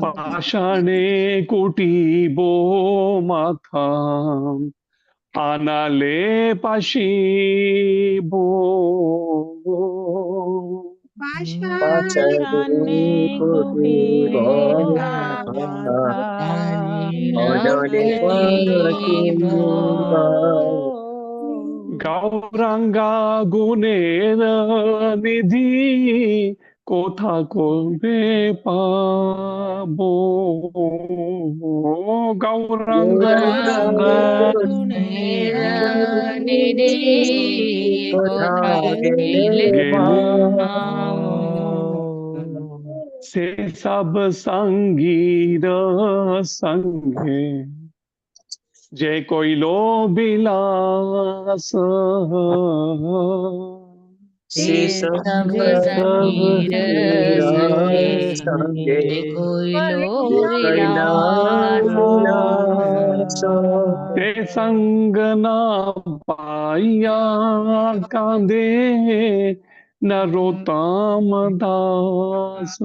पाषाणे कुटीबो माथा आनाले पाशीबो पाषाणे कुटीबो माथा आनाले पाशीबो गौरांगा गुणेर निधि कोथा कोबे पाबो गौरांगा गुणेर निधि कोथा गेले से सब संगीर संगे जय कोई लो बिलास से सब संगीर संगे कोइलो कैलास ते संग ना पाइया कांदे नरोत्तम दास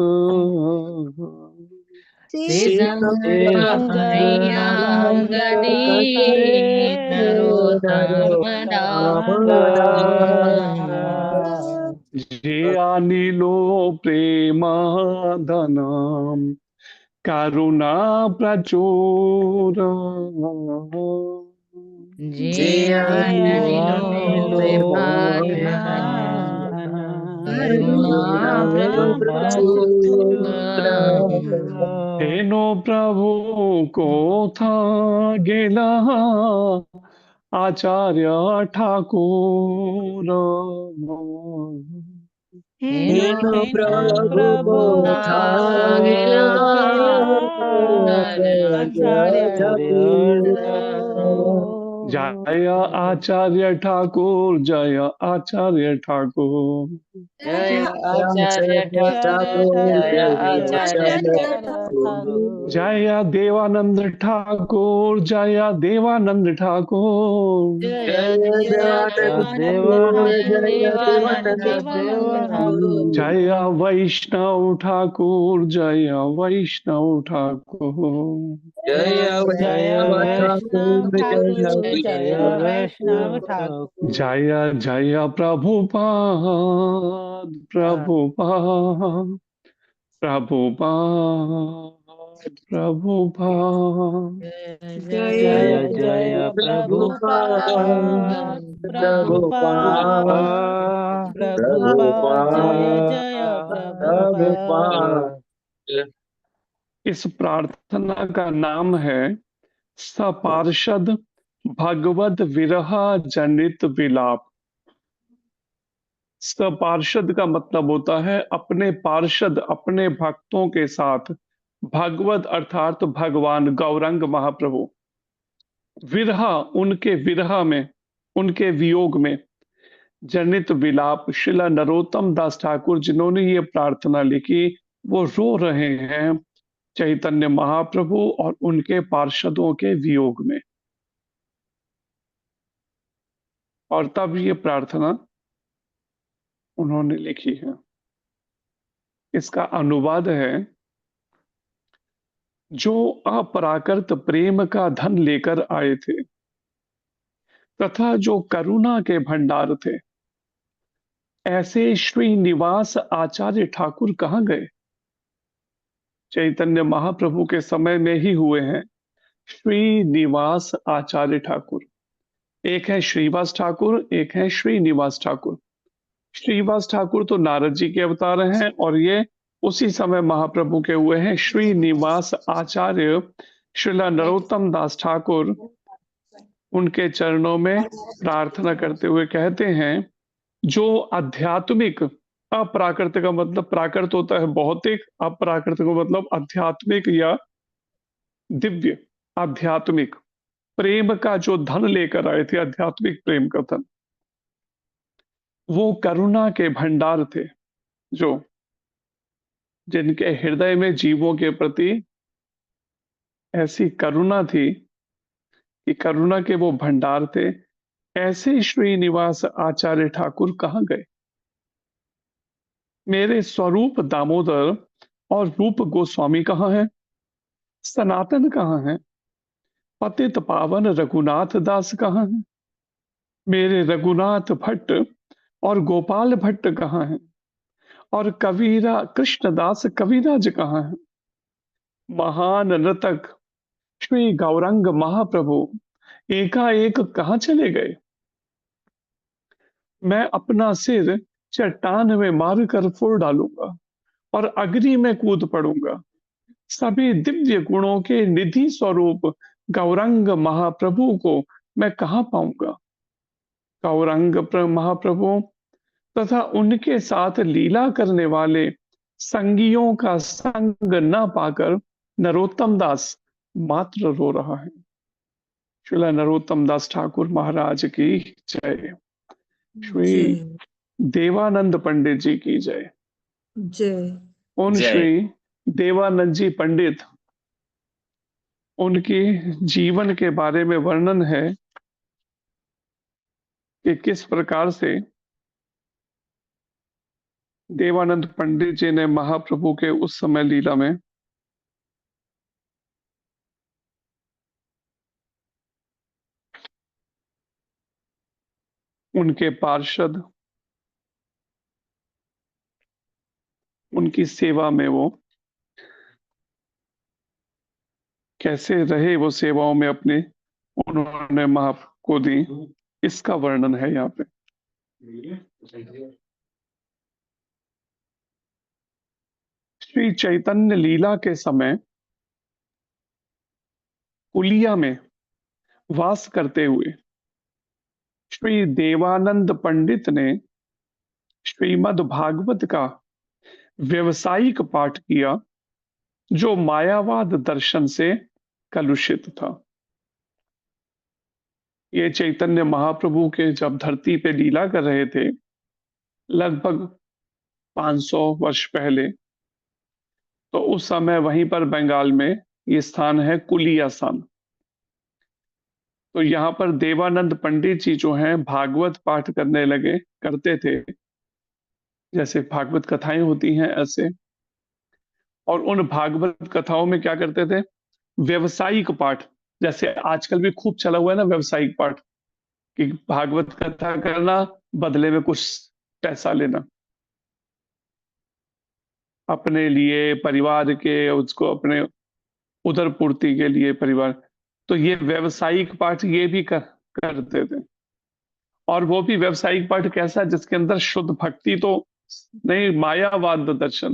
जे अनिलो प्रेमाधनम करुणा प्रचुर हेनो प्रभु को था गेला आचार्य ठाकुर हेनो प्रभु था गेला आचार्य ठाकुर जय आचार्य ठाकुर जय आचार्य ठाकुर जय आचार्य ठाकुर जय आचार्य ठाकुर जय देवानंद ठाकुर जय देवानंद ठाकुर जय देवानंद जय वैष्णव ठाकुर जय वैष्णव ठाकुर जय वैष्णव ठाकुर जय जय प्रभुपाद प्रभुपाद प्रभुपाद प्रभुपाद जय जय प्रभुपाद प्रभुपाद प्रभुपाद। इस प्रार्थना का नाम है सपार्षद भगवद विरह जनित विलाप। सपार्षद का मतलब होता है अपने पार्षद, अपने भक्तों के साथ, भगवद अर्थात भगवान गौरंग महाप्रभु, विरह उनके विरह में, उनके वियोग में जनित विलाप। श्रीला नरोत्तम दास ठाकुर जिन्होंने ये प्रार्थना लिखी वो रो रहे हैं चैतन्य महाप्रभु और उनके पार्षदों के वियोग में। और तब ये प्रार्थना उन्होंने लिखी है। इसका अनुवाद है, जो अपराकृत प्रेम का धन लेकर आए थे तथा जो करुणा के भंडार थे, ऐसे श्रीनिवास आचार्य ठाकुर कहाँ गए? चैतन्य महाप्रभु के समय में ही हुए हैं श्रीनिवास आचार्य ठाकुर। एक है श्रीवास ठाकुर, एक है श्रीनिवास ठाकुर। श्रीवास ठाकुर तो नारद जी के अवतार हैं और ये उसी समय महाप्रभु के हुए हैं। श्रीनिवास आचार्य श्रीला नरोत्तम दास ठाकुर उनके चरणों में प्रार्थना करते हुए कहते हैं, जो आध्यात्मिक, अप्राकृत का मतलब प्राकृत होता है भौतिक, अप्राकृत का मतलब आध्यात्मिक या दिव्य, आध्यात्मिक प्रेम का जो धन लेकर आए थे, आध्यात्मिक प्रेम का धन, वो करुणा के भंडार थे, जो जिनके हृदय में जीवों के प्रति ऐसी करुणा थी कि करुणा के वो भंडार थे। ऐसे श्रीनिवास आचार्य ठाकुर कहाँ गए? मेरे स्वरूप दामोदर और रूप गोस्वामी कहाँ हैं? सनातन कहाँ है? पतित पावन रघुनाथ दास कहाँ है? मेरे रघुनाथ भट्ट और गोपाल भट्ट कहाँ हैं? और कबीरा कृष्णदास कविराज कहाँ है? महान नृतक श्री गौरंग महाप्रभु एकाएक कहाँ चले गए? मैं अपना सिर चट्टान में मार कर फोड़ डालूंगा और अग्नि में कूद पड़ूंगा। सभी दिव्य गुणों के निधि स्वरूप गौरंग महाप्रभु को मैं कहाँ पाऊंगा? गौरंग महाप्रभु तथा उनके साथ लीला करने वाले संगियों का संग न पाकर नरोत्तम दास मात्र रो रहा है। श्रीला नरोत्तम दास ठाकुर महाराज की जय। श्री जय देवानंद पंडित जी की जय। जय उन जय। श्री देवानंद जी पंडित, उनके जीवन के बारे में वर्णन है कि किस प्रकार से देवानंद पंडित जी ने महाप्रभु के उस समय लीला में उनके पार्षद, उनकी सेवा में वो कैसे रहे, वो सेवाओं में अपने उन्होंने महा को दी, इसका वर्णन है यहाँ पे। श्री चैतन्य लीला के समय कुलिया में वास करते हुए श्री देवानंद पंडित ने श्रीमद् भागवत का व्यवसायिक पाठ किया, जो मायावाद दर्शन से कलुषित था। ये चैतन्य महाप्रभु के जब धरती पे लीला कर रहे थे, लगभग 500 वर्ष पहले, तो उस समय वहीं पर बंगाल में ये स्थान है कुलिया स्थान। तो यहाँ पर देवानंद पंडित जी जो हैं भागवत पाठ करने लगे, करते थे, जैसे भागवत कथाएं होती हैं ऐसे। और उन भागवत कथाओं में क्या करते थे? व्यवसायिक पाठ, जैसे आजकल भी खूब चला हुआ है ना व्यवसायिक पाठ, कि भागवत कथा करना, बदले में कुछ पैसा लेना अपने लिए, परिवार के, उसको अपने उदर पूर्ति के लिए परिवार। तो ये व्यवसायिक पाठ ये भी करते थे। और वो भी व्यवसायिक पाठ कैसा, जिसके अंदर शुद्ध भक्ति तो नहीं, मायावाद दर्शन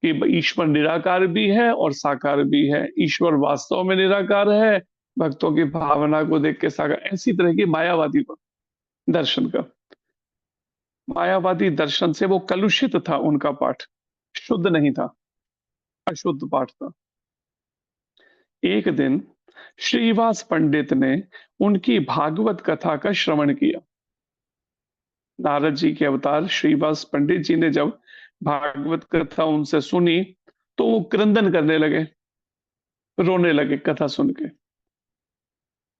कि ईश्वर निराकार भी है और साकार भी है, ईश्वर वास्तव में निराकार है, भक्तों की भावना को देख के साकार, ऐसी तरह की मायावादी दर्शन का। मायावादी दर्शन से वो कलुषित था, उनका पाठ शुद्ध नहीं था, अशुद्ध पाठ था। एक दिन श्रीवास पंडित ने उनकी भागवत कथा का श्रवण किया। नारद जी के अवतार श्रीवास पंडित जी ने जब भागवत कथा उनसे सुनी, तो वो क्रंदन करने लगे, रोने लगे कथा सुन के।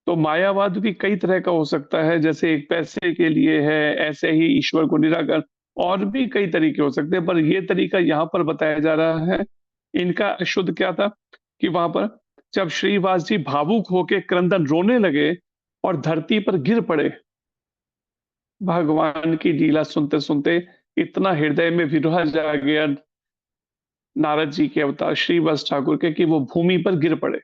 तो मायावाद भी कई तरह का हो सकता है, जैसे एक पैसे के लिए है, ऐसे ही ईश्वर को निराकार, और भी कई तरीके हो सकते हैं, पर ये तरीका यहाँ पर बताया जा रहा है। इनका अशुद्ध क्या था कि वहां पर जब श्रीवास जी भावुक होके क्रंदन रोने लगे और धरती पर गिर पड़े, भगवान की लीला सुनते सुनते इतना हृदय में विरह जा गया नारद जी के अवतार श्रीवास ठाकुर के, कि वो भूमि पर गिर पड़े।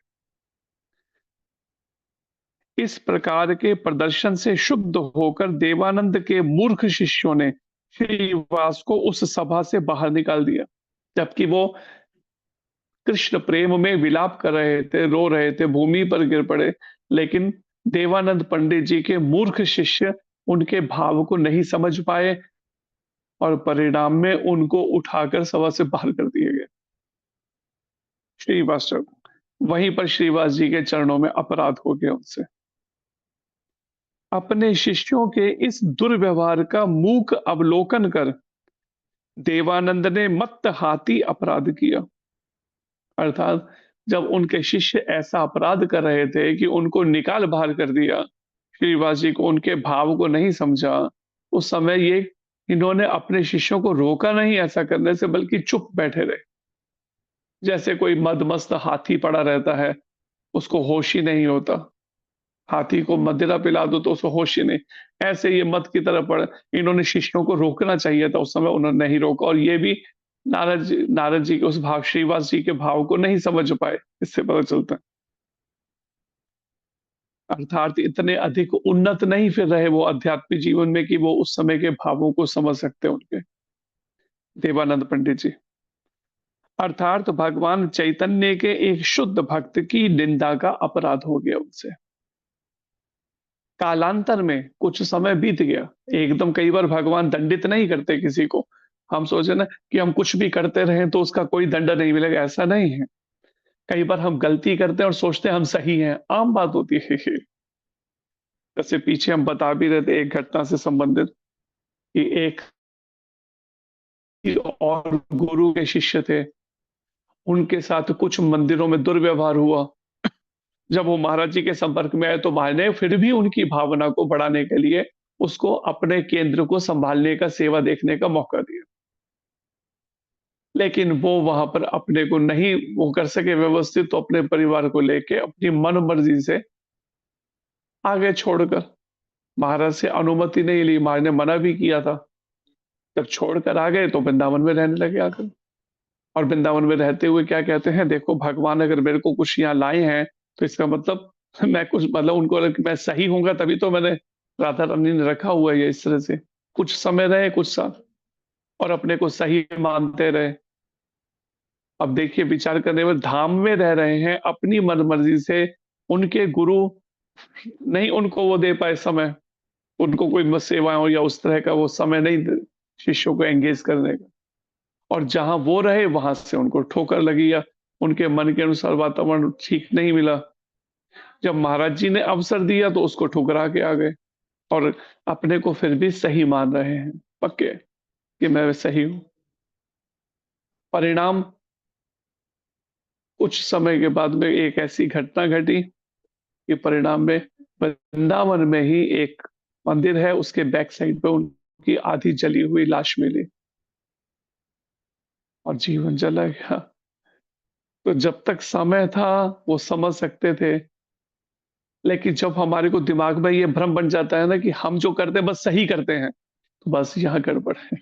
इस प्रकार के प्रदर्शन से शुद्ध होकर देवानंद के मूर्ख शिष्यों ने श्रीवास को उस सभा से बाहर निकाल दिया, जबकि वो कृष्ण प्रेम में विलाप कर रहे थे, रो रहे थे, भूमि पर गिर पड़े। लेकिन देवानंद पंडित जी के मूर्ख शिष्य उनके भाव को नहीं समझ पाए और परिणाम में उनको उठाकर सभा से बाहर कर दिए गए। श्रीवास वहीं पर श्रीवास जी के चरणों में अपराध हो गया उनसे। अपने शिष्यों के इस दुर्व्यवहार का मूक अवलोकन कर देवानंद ने मत्त हाथी अपराध किया। अर्थात जब उनके शिष्य ऐसा अपराध कर रहे थे कि उनको निकाल बाहर कर दिया, श्रीवास जी को उनके भाव को नहीं समझा, उस समय ये इन्होंने अपने शिष्यों को रोका नहीं ऐसा करने से, बल्कि चुप बैठे रहे। जैसे कोई मदमस्त हाथी पड़ा रहता है, उसको होश ही नहीं होता। हाथी को मदिरा पिला दो तो उसको होश ही नहीं। ऐसे ये मद की तरह पड़े। इन्होंने शिष्यों को रोकना चाहिए था, उस समय उन्होंने नहीं रोका, और ये भी नारद जी के उस भाव, श्रीवास जी के भाव को नहीं समझ पाए। इससे पता चलता है, अर्थात इतने अधिक उन्नत नहीं फिर रहे वो आध्यात्मिक जीवन में कि वो उस समय के भावों को समझ सकते उनके, देवानंद पंडित जी। अर्थात भगवान चैतन्य के एक शुद्ध भक्त की निंदा का अपराध हो गया उनसे। कालांतर में कुछ समय बीत गया, एकदम कई बार भगवान दंडित नहीं करते किसी को। हम सोचे ना कि हम कुछ भी करते रहें तो उसका कोई दंड नहीं मिलेगा, ऐसा नहीं है। कई बार हम गलती करते हैं और सोचते हैं हम सही हैं, आम बात होती है ये। जैसे पीछे हम बता भी रहे थे एक घटना से संबंधित, कि एक और गुरु के शिष्य थे, उनके साथ कुछ मंदिरों में दुर्व्यवहार हुआ। जब वो महाराज जी के संपर्क में आए तो महाराज ने फिर भी उनकी भावना को बढ़ाने के लिए उसको अपने केंद्र को संभालने का, सेवा देखने का मौका दिया। लेकिन वो वहां पर अपने को नहीं वो कर सके व्यवस्थित, तो अपने परिवार को लेके अपनी मन मर्जी से आगे छोड़कर, महाराज से अनुमति नहीं ली, महाराज ने मना भी किया था। जब छोड़कर आ गए तो वृंदावन में रहने लगे आकर। और वृंदावन में रहते हुए क्या कहते हैं, देखो भगवान अगर मेरे को कुछ यहाँ लाए हैं तो इसका मतलब मैं कुछ, मतलब उनको लगा कि मैं सही हूंगा तभी तो मैंने राधा रानी ने रखा हुआ है ये इस तरह से। कुछ समय रहे, कुछ साल, और अपने को सही मानते रहे। अब देखिए विचार करने में, धाम में रह रहे हैं अपनी मनमर्जी से, उनके गुरु नहीं उनको वो दे पाए समय, उनको कोई सेवाएं हो या उस तरह का वो समय नहीं शिष्यों को एंगेज करने का। और जहां वो रहे वहां से उनको ठोकर लगी, या उनके मन के अनुसार वातावरण ठीक नहीं मिला। जब महाराज जी ने अवसर दिया तो उसको ठुकरा के आ गए, और अपने को फिर भी सही मान रहे हैं, पक्के कि मैं सही हूं। परिणाम, कुछ समय के बाद में एक ऐसी घटना घटी कि परिणाम में वृंदावन में ही एक मंदिर है, उसके बैक साइड पे उनकी आधी जली हुई लाश मिली और जीवन चला गया। तो जब तक समय था वो समझ सकते थे, लेकिन जब हमारे को दिमाग में ये भ्रम बन जाता है ना कि हम जो करते हैं बस सही करते हैं, तो बस यहाँ गड़बड़ है।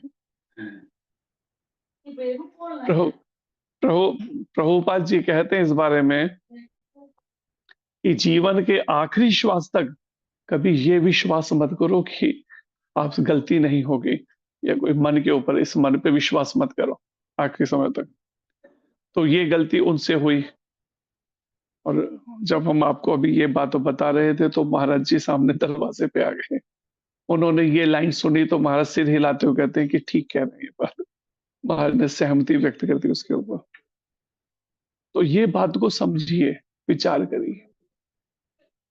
प्रभु प्रभु प्रभुपाद जी कहते हैं इस बारे में कि जीवन के आखिरी श्वास तक कभी ये विश्वास मत करो कि आपसे गलती नहीं होगी, या कोई मन के ऊपर, इस मन पे विश्वास मत करो आखिरी समय तक। तो ये गलती उनसे हुई। और जब हम आपको अभी ये बात बता रहे थे तो महाराज जी सामने दरवाजे पे आ गए। उन्होंने ये लाइन सुनी तो महाराज सिर हिलाते हुए कहते हैं कि ठीक कह रहे हैं ये बात। महाराज ने सहमति व्यक्त कर दी उसके ऊपर। तो ये बात को समझिए, विचार करिए।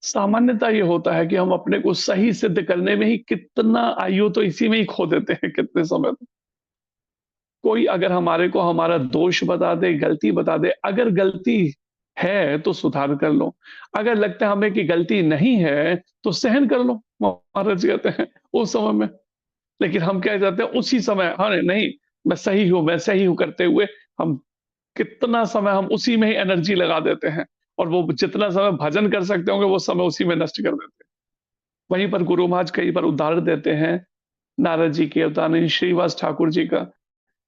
सामान्यता ये होता है कि हम अपने को सही सिद्ध करने में ही कितना आयु तो इसी में ही खो देते हैं, कितने समय तक। कोई अगर हमारे को हमारा दोष बता दे, गलती बता दे, अगर गलती है तो सुधार कर लो, अगर लगता है हमें कि गलती नहीं है तो सहन कर लो, महाराज कहते हैं उस समय में। लेकिन हम क्या जाते हैं उसी समय, हाँ नहीं मैं सही हूं, मैं सही हूं करते हुए हम कितना समय हम उसी में ही एनर्जी लगा देते हैं, और वो जितना समय भजन कर सकते होंगे वो समय उसी में नष्ट कर देते हैं। वहीं पर गुरु महाराज कई बार उदाहरण देते हैं, नारद जी के उदाहरण, श्रीवास ठाकुर जी का।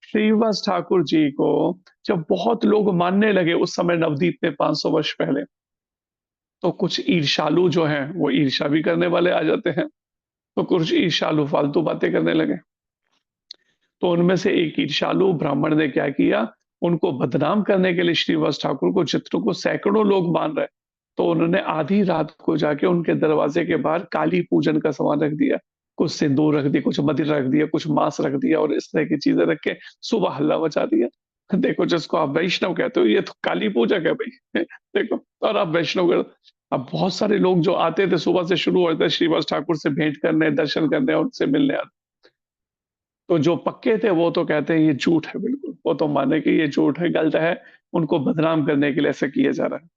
श्रीवास ठाकुर जी को जब बहुत लोग मानने लगे उस समय नवदीप में 500 वर्ष पहले, तो कुछ ईर्षालु जो हैं वो ईर्षा भी करने वाले आ जाते हैं। तो कुछ ईर्षालु फालतू बातें करने लगे। तो उनमें से एक ईर्षालु ब्राह्मण ने क्या किया, उनको बदनाम करने के लिए श्रीवास ठाकुर को, चित्रों को सैकड़ों लोग मान रहे, तो उन्होंने आधी रात को जाके उनके दरवाजे के बाहर काली पूजन का सामान रख दिया, कुछ सिंदूर रख दिया, कुछ मदिरा रख दिया, कुछ मांस रख दिया, और इस तरह की चीजें रख के सुबह हल्ला मचा दिया। देखो जिसको आप वैष्णव कहते हो ये तो काली पूजक है भाई। देखो, और आप वैष्णव कर। अब बहुत सारे लोग जो आते थे सुबह से शुरू होते थे श्रीवास ठाकुर से भेंट करने, दर्शन करने और उनसे मिलने आते, तो जो पक्के थे वो तो कहते हैं ये झूठ है, बिल्कुल वो तो माने कि ये झूठ है, गलत है, उनको बदनाम करने के लिए ऐसा किया जा रहा है।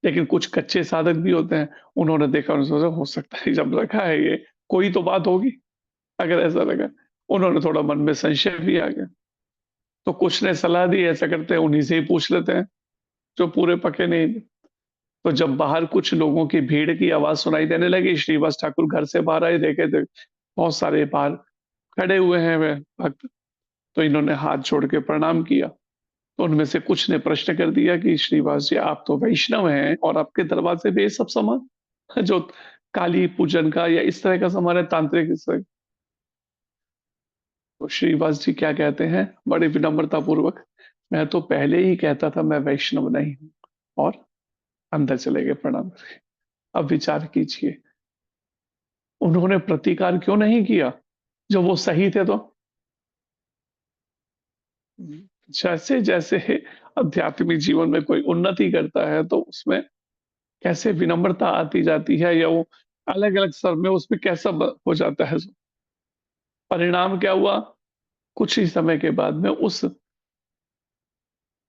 लेकिन कुछ कच्चे साधक भी होते हैं, उन्होंने देखा, उन्होंने सोचा हो सकता है जब रखा है ये कोई तो बात होगी, अगर ऐसा लगा, उन्होंने थोड़ा मन में संशय भी आ गया। तो कुछ ने सलाह दी ऐसा करते हैं उन्हीं से ही पूछ लेते हैं जो पूरे पके नहीं। तो जब बाहर कुछ लोगों की भीड़ की आवाज सुनाई देने लगी, श्रीवास ठाकुर घर से बाहर आए, देखे थे बहुत सारे बाहर खड़े हुए हैं वे भक्त। तो इन्होंने हाथ जोड़ के प्रणाम किया। तो उनमें से कुछ ने प्रश्न कर दिया कि श्रीवास जी, आप तो वैष्णव हैं और आपके दरवाजे पे ये सब सामान जो काली पूजन का या इस तरह का सामान है, तांत्रिक इस तरह। तो श्रीवास जी क्या कहते हैं बड़े विनम्रता पूर्वक, मैं तो पहले ही कहता था मैं वैष्णव नहीं हूं, और अंदर चले गए प्रणाम करके। अब विचार कीजिए, उन्होंने प्रतिकार क्यों नहीं किया जब वो सही थे तो? जैसे जैसे आध्यात्मिक जीवन में कोई उन्नति करता है तो उसमें कैसे विनम्रता आती जाती है, या वो अलग अलग स्तर में उसमें कैसा हो जाता है। परिणाम क्या हुआ? कुछ ही समय के बाद में उस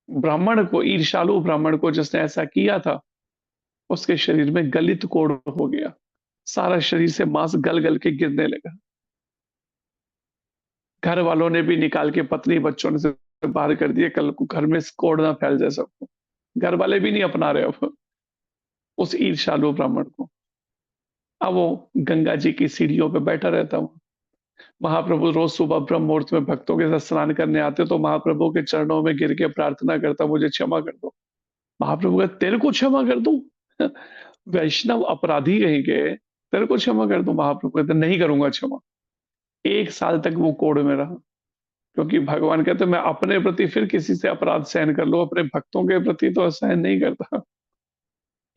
ब्राह्मण को, ईर्ष्यालु ब्राह्मण को जिसने ऐसा किया था, उसके शरीर में गलित कोढ़ हो गया। सारा शरीर से मांस गल गल के गिरने लगा। घर वालों ने भी निकाल के, पत्नी बच्चों ने से बाहर कर दिए, कल को घर में कोढ़ ना फैल जाए सबको। घर वाले भी नहीं अपना रहे अब उस ईर्ष्यालु ब्राह्मण को। अब वो गंगा जी की सीढ़ियों पे बैठा रहता हूँ। महाप्रभु रोज सुबह ब्रह्म मुहूर्त में भक्तों के साथ स्नान करने आते तो महाप्रभु के चरणों में गिर के प्रार्थना करता, मुझे क्षमा कर दो। महाप्रभु कहते, तेरे को क्षमा कर दूं? वैष्णव अपराधी कहीं के, तेरे को क्षमा कर दूं? महाप्रभु कहते, नहीं करूंगा क्षमा। 1 साल तक वो कोड़ में रहा, क्योंकि भगवान कहते मैं अपने प्रति फिर किसी से अपराध सहन कर लूं, अपने भक्तों के प्रति तो सहन नहीं करता।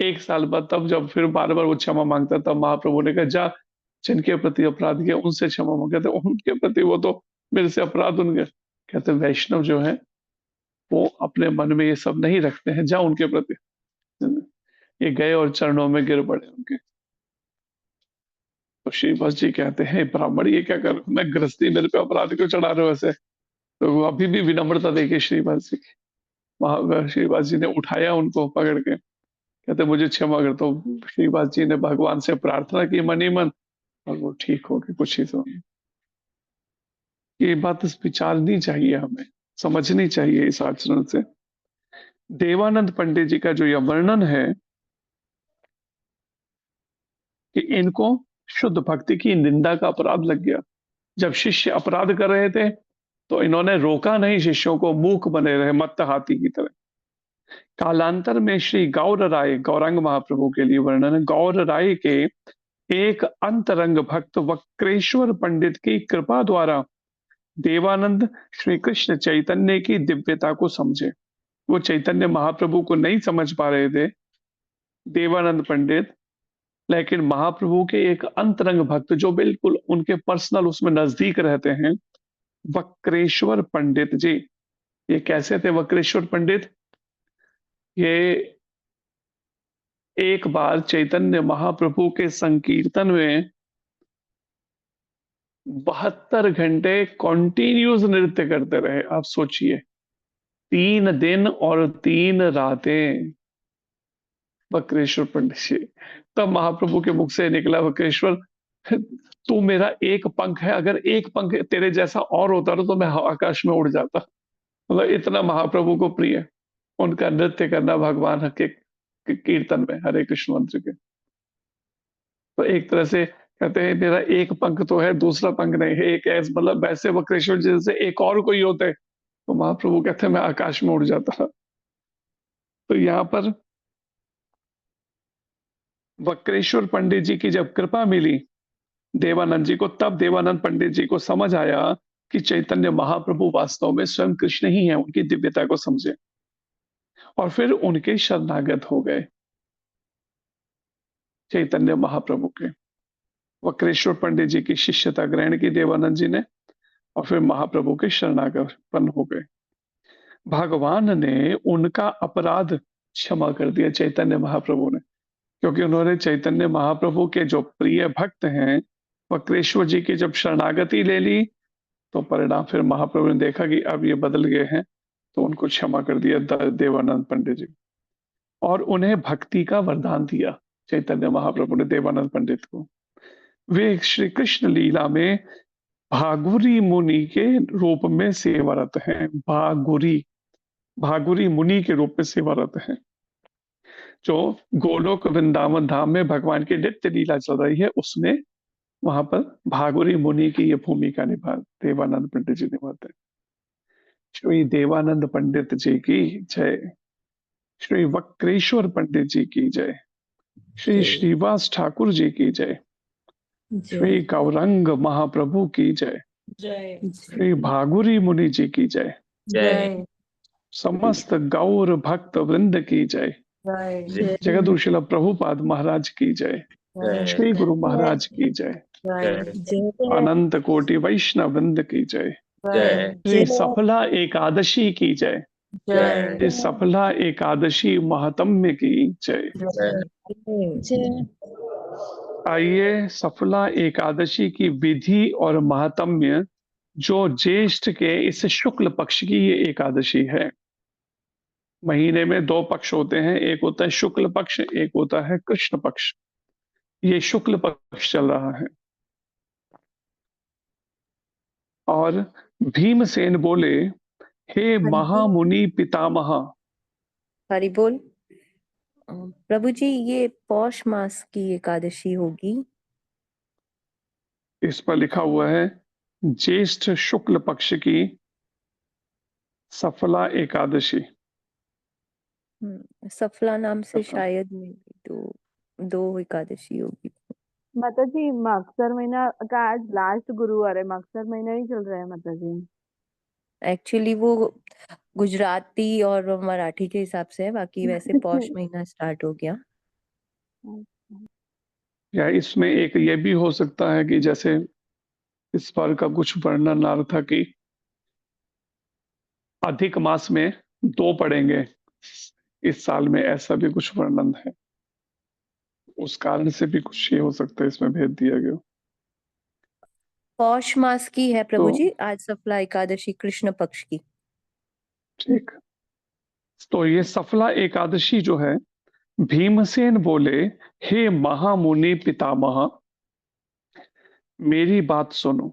1 साल बाद तब जब फिर बार बार वो क्षमा मांगता, तब महाप्रभु ने कहा, जा जिनके प्रति अपराध किया उनसे क्षमा मांग। कहते उनके प्रति वो तो मेरे से अपराध उनके। कहते वैष्णव जो है वो अपने मन में ये सब नहीं रखते हैं, जा उनके प्रति। ये गए और चरणों में गिर पड़े उनके। तो श्रीवास जी कहते हैं, ब्राह्मण ये क्या कर, मैं गृहस्थी, मेरे पे अपराध क्यों चढ़ा रहे हो ऐसे? तो वो अभी भी विनम्रता देखिए श्रीवास जी की। वहां श्रीवास जी ने उठाया उनको पकड़ के, कहते मुझे क्षमा कर दो। श्रीवास जी ने भगवान से प्रार्थना की मन ही मन, और वो ठीक हो गए कुछ ही समय। ये बात विचारनी चाहिए, हमें समझनी चाहिए इस आचरण से। देवानंद पंडित जी का जो यह वर्णन है कि इनको शुद्ध भक्ति की निंदा का अपराध लग गया। जब शिष्य अपराध कर रहे थे तो इन्होंने रोका नहीं शिष्यों को, मूक बने रहे मत्त हाथी की तरह। कालांतर में श्री गौर राय, गौरांग महाप्रभु के लिए वर्णन है, गौर राय के एक अंतरंग भक्त वक्रेश्वर पंडित की कृपा द्वारा देवानंद श्री कृष्ण चैतन्य की दिव्यता को समझे। वो चैतन्य महाप्रभु को नहीं समझ पा रहे थे देवानंद पंडित, लेकिन महाप्रभु के एक अंतरंग भक्त जो बिल्कुल उनके पर्सनल उसमें नजदीक रहते हैं, वक्रेश्वर पंडित जी। ये कैसे थे वक्रेश्वर पंडित? ये एक बार चैतन्य महाप्रभु के संकीर्तन में 72 घंटे कॉन्टिन्यूस नृत्य करते रहे। आप सोचिए, 3 दिन और 3 रातें। वक्रेश्वर पंडित जी, तब महाप्रभु के मुख से निकला, वक्रेश्वर तू मेरा एक पंख है, अगर एक पंख तेरे जैसा और होता तो मैं आकाश में उड़ जाता। मतलब इतना महाप्रभु को प्रिय उनका नृत्य करना भगवान के कीर्तन में, हरे कृष्ण मंत्र के। तो एक तरह से कहते हैं मेरा एक पंख तो है, दूसरा पंख नहीं है। एक ऐसे मतलब वैसे वक्रेश्वर जी जैसे एक और कोई होते तो महाप्रभु कहते हैं मैं आकाश में उड़ जाता। तो यहाँ पर वक्रेश्वर पंडित जी की जब कृपा मिली देवानंद जी को, तब देवानंद पंडित जी को समझ आया कि चैतन्य महाप्रभु वास्तव में स्वयं कृष्ण ही है, उनकी दिव्यता को समझे और फिर उनके शरणागत हो गए चैतन्य महाप्रभु के। वक्रेश्वर पंडित जी की शिष्यता ग्रहण की देवानंद जी ने और फिर महाप्रभु के शरणागत हो गए। भगवान ने उनका अपराध क्षमा कर दिया चैतन्य महाप्रभु ने, क्योंकि उन्होंने चैतन्य महाप्रभु के जो प्रिय भक्त हैं वक्रेश्वर जी की जब शरणागति ले ली, तो परिणाम फिर महाप्रभु ने देखा कि अब ये बदल गए हैं, तो उनको क्षमा कर दिया देवानंद पंडित जी, और उन्हें भक्ति का वरदान दिया चैतन्य महाप्रभु ने देवानंद पंडित को। वे श्री कृष्ण लीला में भागुरी मुनि के रूप में सेवारत हैं। भागुरी मुनि के रूप में सेवारत हैं, जो गोलोक वृंदावन धाम में भगवान की नित्य लीला चल रही है, उसमें वहां पर भागुरी मुनि की ये भूमिका निभा देवानंद पंडित जी निभाते हैं। श्री देवानंद पंडित जी की जय। श्री वक्रेश्वर पंडित जी की जय। श्री जय श्रीवास ठाकुर जी की जय। श्री जय गौरंग महाप्रभु की जय। जय श्री भागुरी मुनि जी की जय। जय समस्त गौर भक्त वृंद की जय। जय जगदगुरु श्रील प्रभुपाद महाराज की जय। श्री गुरु महाराज की जय। जय अनंत कोटि वैष्णव वृंद की जय। जय श्री सफला एकादशी की जय। जय श्री सफला एकादशी महात्म्य की जय। जय आइए सफला एकादशी की विधि और महात्म्य, जो ज्येष्ठ के इस शुक्ल पक्ष की ये एकादशी है। महीने में दो पक्ष होते हैं, एक होता है शुक्ल पक्ष, एक होता है कृष्ण पक्ष। ये शुक्ल पक्ष चल रहा है। और भीमसेन बोले, हे महामुनि पितामह। हरि बोल। प्रभु जी, ये पौष मास की एकादशी होगी। इस पर लिखा हुआ है ज्येष्ठ शुक्ल पक्ष की सफला एकादशी। सफला नाम से शायद में दो एकादशी होगी। माता जी, मकसर महीना का आज लास्ट गुरुवार है। मकसर महीना ही चल रहा है माता जी। एक्चुअली वो गुजराती और मराठी के हिसाब से है, बाकी वैसे पौष महीना स्टार्ट हो गया। या इसमें एक ये भी हो सकता है कि जैसे इस बार का कुछ वर्णन आ रहा था कि अधिक मास में दो पड़ेंगे इस साल में, ऐसा भी कुछ वर्णन है। उस कारण से भी कुछ ये हो सकता है, इसमें भेद दिया गया। पौष मास की है प्रभु तो जी आज सफला एकादशी, कृष्ण पक्ष की। ठीक, तो ये सफला एकादशी जो है, भीमसेन बोले, हे महामुनि पितामह, मेरी बात सुनो।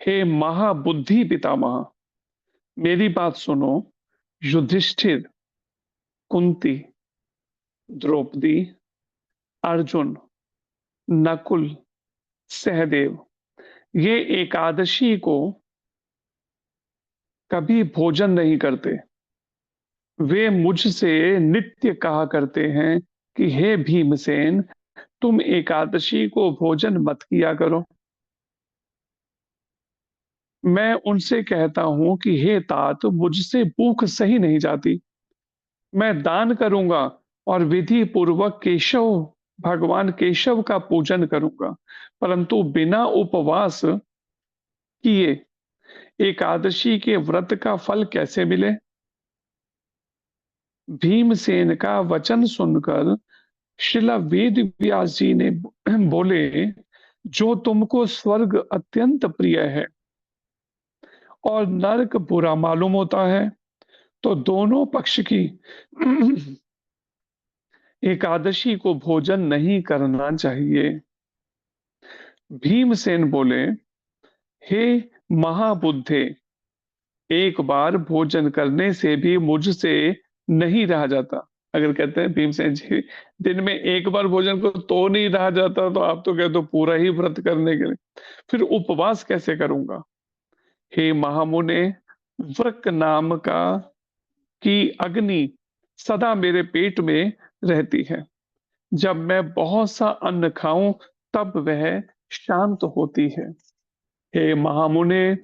हे महाबुद्धि पितामह, मेरी बात सुनो। युधिष्ठिर, कुंती, द्रौपदी, अर्जुन, नकुल, सहदेव, ये एकादशी को कभी भोजन नहीं करते। वे मुझसे नित्य कहा करते हैं कि हे भीमसेन, तुम एकादशी को भोजन मत किया करो। मैं उनसे कहता हूं कि हे तात, मुझसे भूख सही नहीं जाती। मैं दान करूंगा और विधि पूर्वक भगवान केशव का पूजन करूंगा, परंतु बिना उपवास किए एकादशी के व्रत का फल कैसे मिले? भीमसेन का वचन सुनकर श्रील वेद व्यास जी ने बोले, जो तुमको स्वर्ग अत्यंत प्रिय है और नरक बुरा मालूम होता है, तो दोनों पक्ष की एकादशी को भोजन नहीं करना चाहिए। भीमसेन बोले, हे महाबुद्धे, एक बार भोजन करने से भी मुझसे नहीं रहा जाता। अगर कहते हैं भीमसेन जी, दिन में एक बार भोजन को तो नहीं रहा जाता, तो आप तो कहते हो पूरा ही व्रत करने के लिए, फिर उपवास कैसे करूंगा? हे महामुने, वृक नाम की अग्नि सदा मेरे पेट में रहती है। जब मैं बहुत सा अन्न खाऊं तब वह शांत होती है। हे महामुने,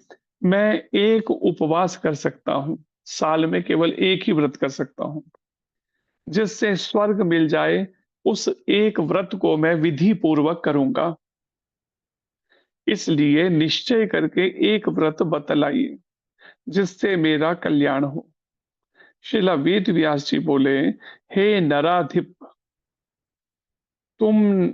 मैं एक उपवास कर सकता हूं, साल में केवल एक ही व्रत कर सकता हूं। जिससे स्वर्ग मिल जाए, उस एक व्रत को मैं विधि पूर्वक करूंगा। इसलिए निश्चय करके एक व्रत बतलाइए जिससे मेरा कल्याण हो। श्रील वेद व्यास जी बोले, हे नराधिप, तुम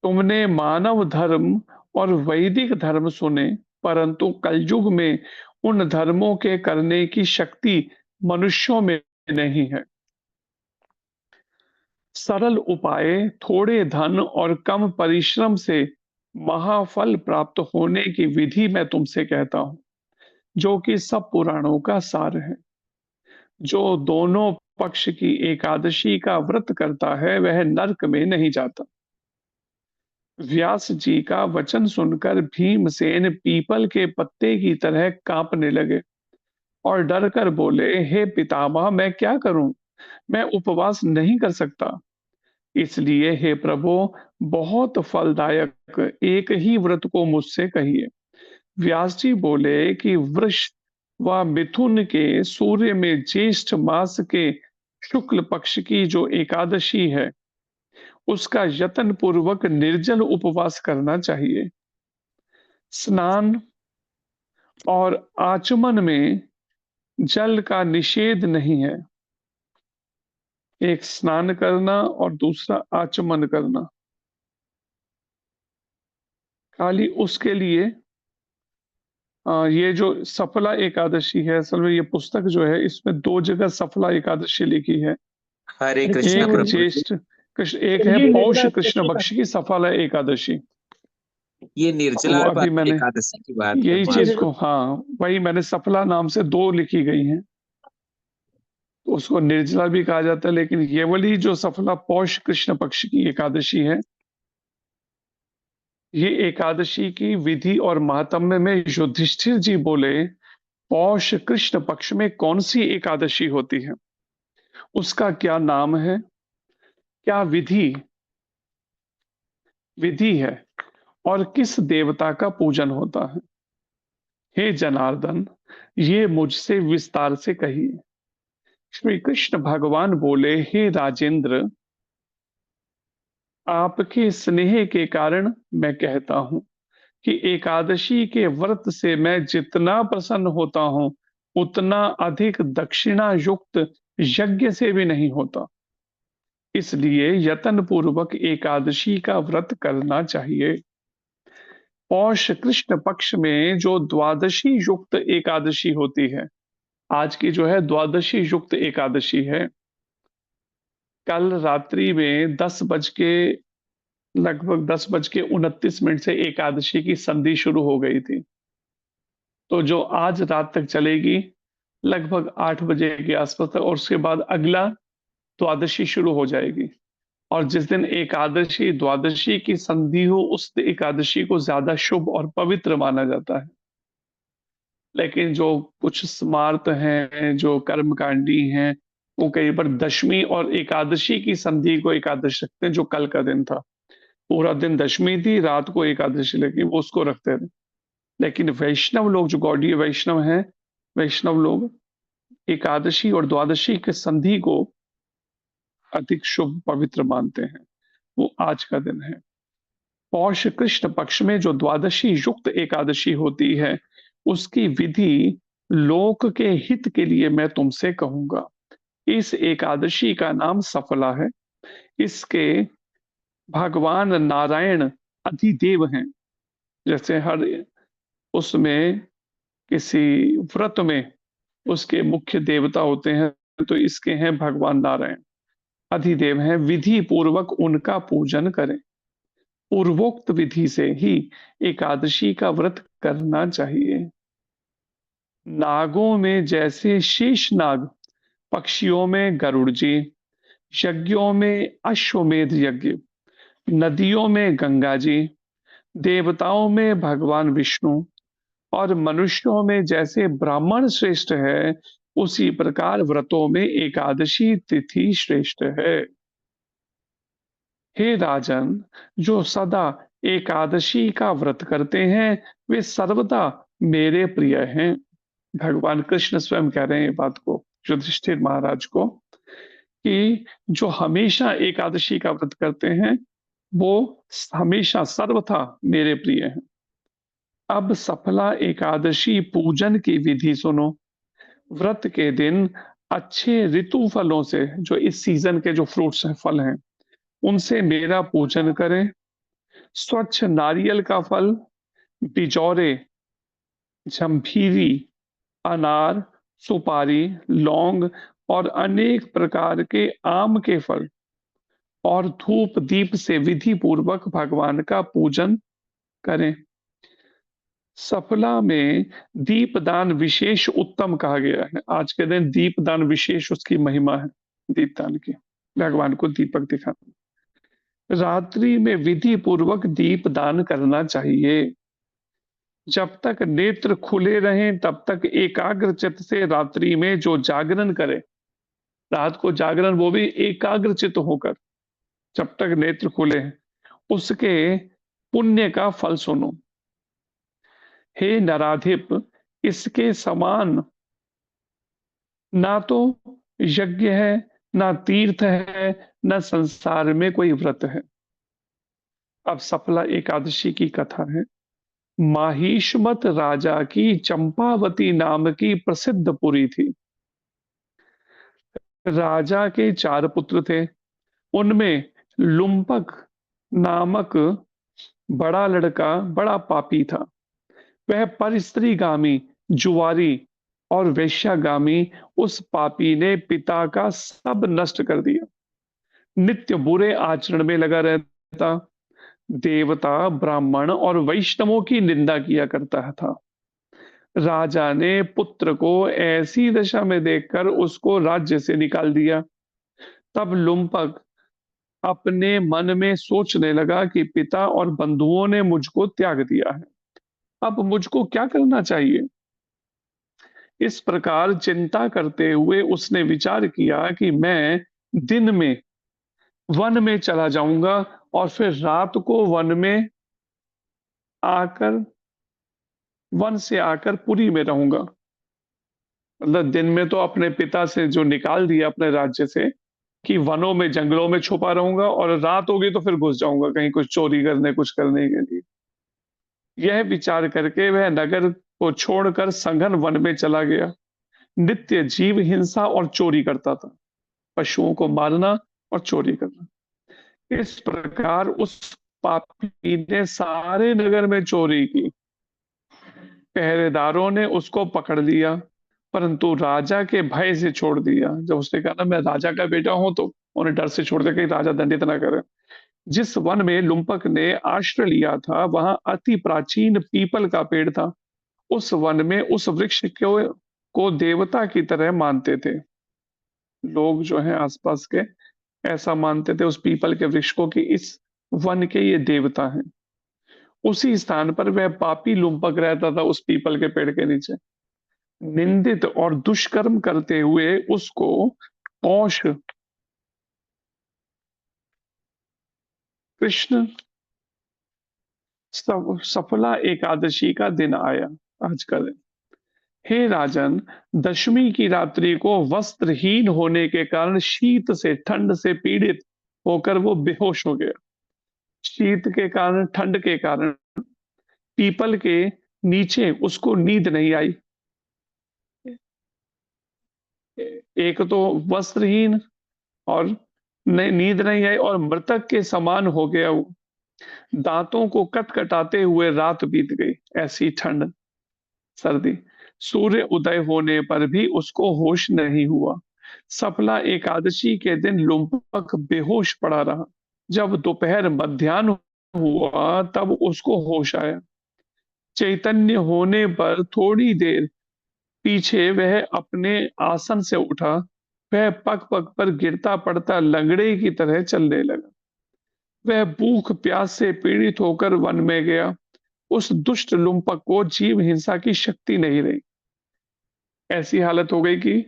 तुमने मानव धर्म और वैदिक धर्म सुने, परंतु कलयुग में उन धर्मों के करने की शक्ति मनुष्यों में नहीं है। सरल उपाय, थोड़े धन और कम परिश्रम से महाफल प्राप्त होने की विधि मैं तुमसे कहता हूं, जो कि सब पुराणों का सार है। जो दोनों पक्ष की एकादशी का व्रत करता है वह नरक में नहीं जाता। व्यास जी का वचन सुनकर भीमसेन पीपल के पत्ते की तरह कांपने लगे और डर कर बोले, हे पितामह, मैं क्या करूं? मैं उपवास नहीं कर सकता। इसलिए हे प्रभु, बहुत फलदायक एक ही व्रत को मुझसे कहिए। व्यास जी बोले कि वृष व मिथुन के सूर्य में ज्येष्ठ मास के शुक्ल पक्ष की जो एकादशी है, उसका यत्न पूर्वक निर्जल उपवास करना चाहिए। स्नान और आचमन में जल का निषेध नहीं है। एक स्नान करना और दूसरा आचमन करना। खाली उसके लिए ये जो सफला एकादशी है, असल में ये पुस्तक जो है इसमें 2 जगह सफला एकादशी लिखी है। हरे कृष्ण कृष्णा एक प्रभु जी। ज्येष्ठ कृष्ण, एक है निर्जला पौष कृष्ण एकादशी पक्ष की सफला एकादशी। ये वो निर्जला अभी मैंने एकादशी की बात है यही चीज महाप्रभु। को, हाँ वही मैंने सफला नाम से 2 लिखी गई हैं। तो उसको निर्जला भी कहा जाता है, लेकिन ये वाली जो सफला पौष कृष्ण पक्ष की एकादशी है, ये एकादशी की विधि और महात्म्य में युधिष्ठिर जी बोले, पौष कृष्ण पक्ष में कौन सी एकादशी होती है, उसका क्या नाम है, क्या विधि विधि है और किस देवता का पूजन होता है। हे जनार्दन, ये मुझसे विस्तार से कहिए। श्री कृष्ण भगवान बोले, हे राजेंद्र, आपके स्नेह के कारण मैं कहता हूं कि एकादशी के व्रत से मैं जितना प्रसन्न होता हूं, उतना अधिक दक्षिणा युक्त यज्ञ से भी नहीं होता। इसलिए यत्न पूर्वक एकादशी का व्रत करना चाहिए। पौष कृष्ण पक्ष में जो द्वादशी युक्त एकादशी होती है, आज की जो है द्वादशी युक्त एकादशी है, कल रात्रि में 10:29 से एकादशी की संधि शुरू हो गई थी। तो जो आज रात तक चलेगी, लगभग 8 बजे के आसपास तक, और उसके बाद अगला द्वादशी शुरू हो जाएगी। और जिस दिन एकादशी द्वादशी की संधि हो, उस एकादशी को ज्यादा शुभ और पवित्र माना जाता है। लेकिन जो कुछ स्मार्त हैं, जो कर्मकांडी हैं, वो कई बार दशमी और एकादशी की संधि को एकादशी रखते हैं, जो कल का दिन था। पूरा दिन दशमी थी, रात को एकादशी लगी, वो उसको रखते थे। लेकिन वैष्णव लोग, जो गौड़ीय वैष्णव हैं, वैष्णव लोग एकादशी और द्वादशी के संधि को अधिक शुभ पवित्र मानते हैं। वो आज का दिन है। पौष कृष्ण पक्ष में जो द्वादशी युक्त एकादशी होती है, उसकी विधि लोक के हित के लिए मैं तुमसे कहूंगा। इस एकादशी का नाम सफला है। इसके भगवान नारायण अधिदेव हैं। जैसे हर उसमें किसी व्रत में उसके मुख्य देवता होते हैं, तो इसके हैं भगवान नारायण अधिदेव हैं। विधि पूर्वक उनका पूजन करें। पूर्वोक्त विधि से ही एकादशी का व्रत करना चाहिए। नागों में जैसे शेष नाग, पक्षियों में गरुड़ जी, यज्ञों में अश्वमेध यज्ञ, नदियों में गंगा जी, देवताओं में भगवान विष्णु और मनुष्यों में जैसे ब्राह्मण श्रेष्ठ है, उसी प्रकार व्रतों में एकादशी तिथि श्रेष्ठ है। हे राजन, जो सदा एकादशी का व्रत करते हैं, वे सर्वदा मेरे प्रिय हैं। भगवान कृष्ण स्वयं कह रहे हैं बात को युधिष्ठिर महाराज को, कि जो हमेशा एकादशी का व्रत करते हैं, वो हमेशा सर्वथा मेरे प्रिय हैं। अब सफला एकादशी पूजन की विधि सुनो। व्रत के दिन अच्छे ऋतु फलों से, जो इस सीजन के जो फ्रूट्स हैं, फल हैं, उनसे मेरा पूजन करें। स्वच्छ नारियल का फल, बिजौरे, जम्भीरी, अनार, सुपारी, लौंग और अनेक प्रकार के आम के फल और धूप दीप से विधि पूर्वक भगवान का पूजन करें। सफला में दीपदान विशेष उत्तम कहा गया है। आज के दिन दीपदान विशेष उसकी महिमा है, दीपदान की, भगवान को दीपक दिखाना। रात्रि में विधि पूर्वक दीपदान करना चाहिए। जब तक नेत्र खुले रहें तब तक एकाग्र चित्त से रात्रि में जो जागरण करे, रात को जागरण वो भी एकाग्र चित्त होकर, जब तक नेत्र खुले हैं, उसके पुण्य का फल सुनो। हे नराधिप, इसके समान ना तो यज्ञ है, ना तीर्थ है, न संसार में कोई व्रत है। अब सफला एकादशी की कथा है। माहिष्मत राजा की चंपावती नाम की प्रसिद्ध पुरी थी। राजा के 4 पुत्र थे। उनमें लुम्पक नामक बड़ा लड़का बड़ा पापी था। वह परस्त्रीगामी, जुआरी और वेश्यागामी उस पापी ने पिता का सब नष्ट कर दिया। नित्य बुरे आचरण में लगा रहता, देवता, ब्राह्मण और वैष्णवों की निंदा किया करता था। राजा ने पुत्र को ऐसी दशा में देखकर उसको राज्य से निकाल दिया। तब लुम्पक अपने मन में सोचने लगा कि पिता और बंधुओं ने मुझको त्याग दिया है, अब मुझको क्या करना चाहिए। इस प्रकार चिंता करते हुए उसने विचार किया कि मैं दिन में वन में चला जाऊंगा और फिर रात को वन से आकर पुरी में रहूंगा। मतलब दिन में तो अपने पिता से जो निकाल दिया अपने राज्य से, कि वनों में जंगलों में छुपा रहूंगा, और रात होगी तो फिर घुस जाऊंगा कहीं कुछ चोरी करने, कुछ करने के लिए। यह विचार करके वह नगर को छोड़कर सघन वन में चला गया। नित्य जीव हिंसा और चोरी करता था, पशुओं को मारना और चोरी करना। इस प्रकार उस पापी ने सारे नगर में चोरी की। पहरेदारों ने उसको पकड़ लिया, परंतु राजा के भय से छोड़ दिया। जब उसने कहा ना मैं राजा का बेटा हूं, तो उन्हें डर से छोड़ दिया कि राजा दंडित ना करे। जिस वन में लुम्पक ने आश्रय लिया था वहां अति प्राचीन पीपल का पेड़ था। उस वन में उस वृक्ष को देवता की तरह मानते थे। लोग जो हैं आसपास के ऐसा मानते थे उस पीपल के वृक्ष को कि इस वन के ये देवता हैं। उसी स्थान पर वह पापी लुम्पक रहता था, उस पीपल के पेड़ के नीचे। निंदित और दुष्कर्म करते हुए उसको पौष कृष्ण सफला एकादशी का दिन आया, आज का दिन। हे राजन, दशमी की रात्रि को वस्त्रहीन होने के कारण शीत से, ठंड से पीड़ित होकर वो बेहोश हो गया। शीत के कारण, ठंड के कारण पीपल के नीचे उसको नींद नहीं आई। एक तो वस्त्रहीन और नींद नहीं आई, और मृतक के समान हो गया वो। दांतों को कटकटाते हुए रात बीत गई, ऐसी ठंड सर्दी। सूर्य उदय होने पर भी उसको होश नहीं हुआ। सफला एकादशी के दिन लुम्पक बेहोश पड़ा रहा। जब दोपहर मध्याह्न हुआ तब उसको होश आया। चैतन्य होने पर थोड़ी देर पीछे वह अपने आसन से उठा। वह पग पग पर गिरता पड़ता लंगड़े की तरह चलने लगा। वह भूख प्यास से पीड़ित होकर वन में गया। उस दुष्ट लुम्पक को जीव हिंसा की शक्ति नहीं रही। ऐसी हालत हो गई कि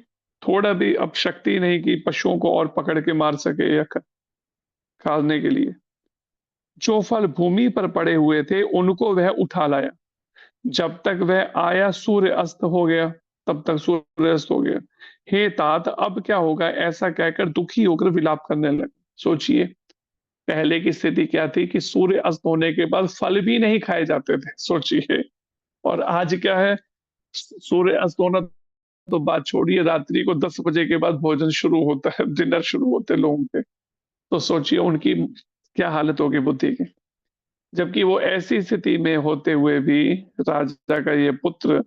थोड़ा भी अब शक्ति नहीं कि पशुओं को और पकड़ के मार सके या खाने के लिए। जो फल भूमि पर पड़े हुए थे उनको वह उठा लाया। जब तक वह आया सूर्य अस्त हो गया, तब तक सूर्य अस्त हो गया। हे तात, अब क्या होगा, ऐसा कहकर दुखी होकर विलाप करने लगा। सोचिए पहले की स्थिति क्या थी कि सूर्य अस्त होने के बाद फल भी नहीं खाए जाते थे, सोचिए। और आज क्या है, सूर्य अस्त होना तो बात छोड़िए, रात्रि को 10 बजे के बाद भोजन शुरू होता है, डिनर शुरू होते हैं लोगों के। तो सोचिए उनकी क्या हालत होगी बुद्धि की। जबकि वो ऐसी स्थिति में होते हुए भी, राजा का ये पुत्र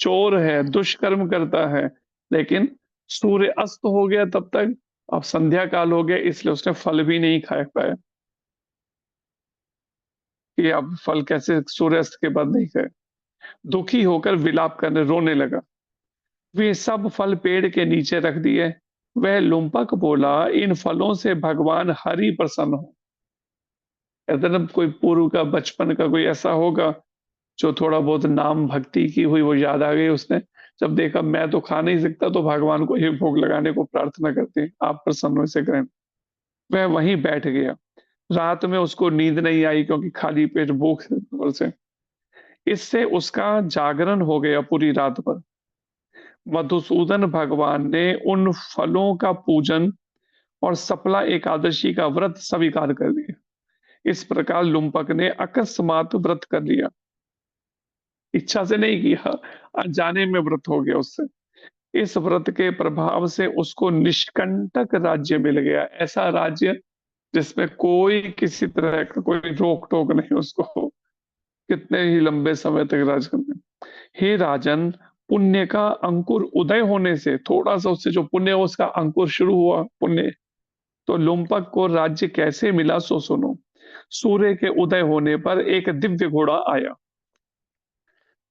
चोर है, दुष्कर्म करता है, लेकिन सूर्य अस्त हो गया तब तक, अब संध्या काल हो गया, इसलिए उसने फल भी नहीं खा पाया। कि अब फल कैसे सूर्यास्त के बाद नहीं खाए। दुखी होकर विलाप करने रोने लगा। वे सब फल पेड़ के नीचे रख दिए। वह लुम्पक बोला, इन फलों से भगवान हरि प्रसन्न हो। एकदम कोई पूर्व का बचपन का कोई ऐसा होगा जो थोड़ा बहुत नाम भक्ति की हुई, वो याद आ गई उसने। जब देखा मैं तो खा नहीं सकता, तो भगवान को ही भोग लगाने को प्रार्थना करते हैं, आप प्रसन्न हो इसे ग्रहण। वह वहीं बैठ गया। रात में उसको नींद नहीं आई क्योंकि खाली पेट भूख से। इससे उसका जागरण हो गया पूरी रात भर। मधुसूदन भगवान ने उन फलों का पूजन और सफला एकादशी का व्रत स्वीकार कर लिया। इस प्रकार लुम्पक ने अकस्मात व्रत कर लिया, इच्छा से नहीं किया, अनजाने में व्रत हो गया उससे। इस व्रत के प्रभाव से उसको निष्कंटक राज्य मिल गया, ऐसा राज्य जिसमें कोई किसी तरह का कोई रोक टोक नहीं उसको, कितने ही लंबे समय तक राज करने। हे राजन, पुण्य का अंकुर उदय होने से, थोड़ा सा उससे जो पुण्य हो उसका अंकुर शुरू हुआ पुण्य, तो लुम्पक को राज्य कैसे मिला सो सुनो। सूर्य के उदय होने पर एक दिव्य घोड़ा आया।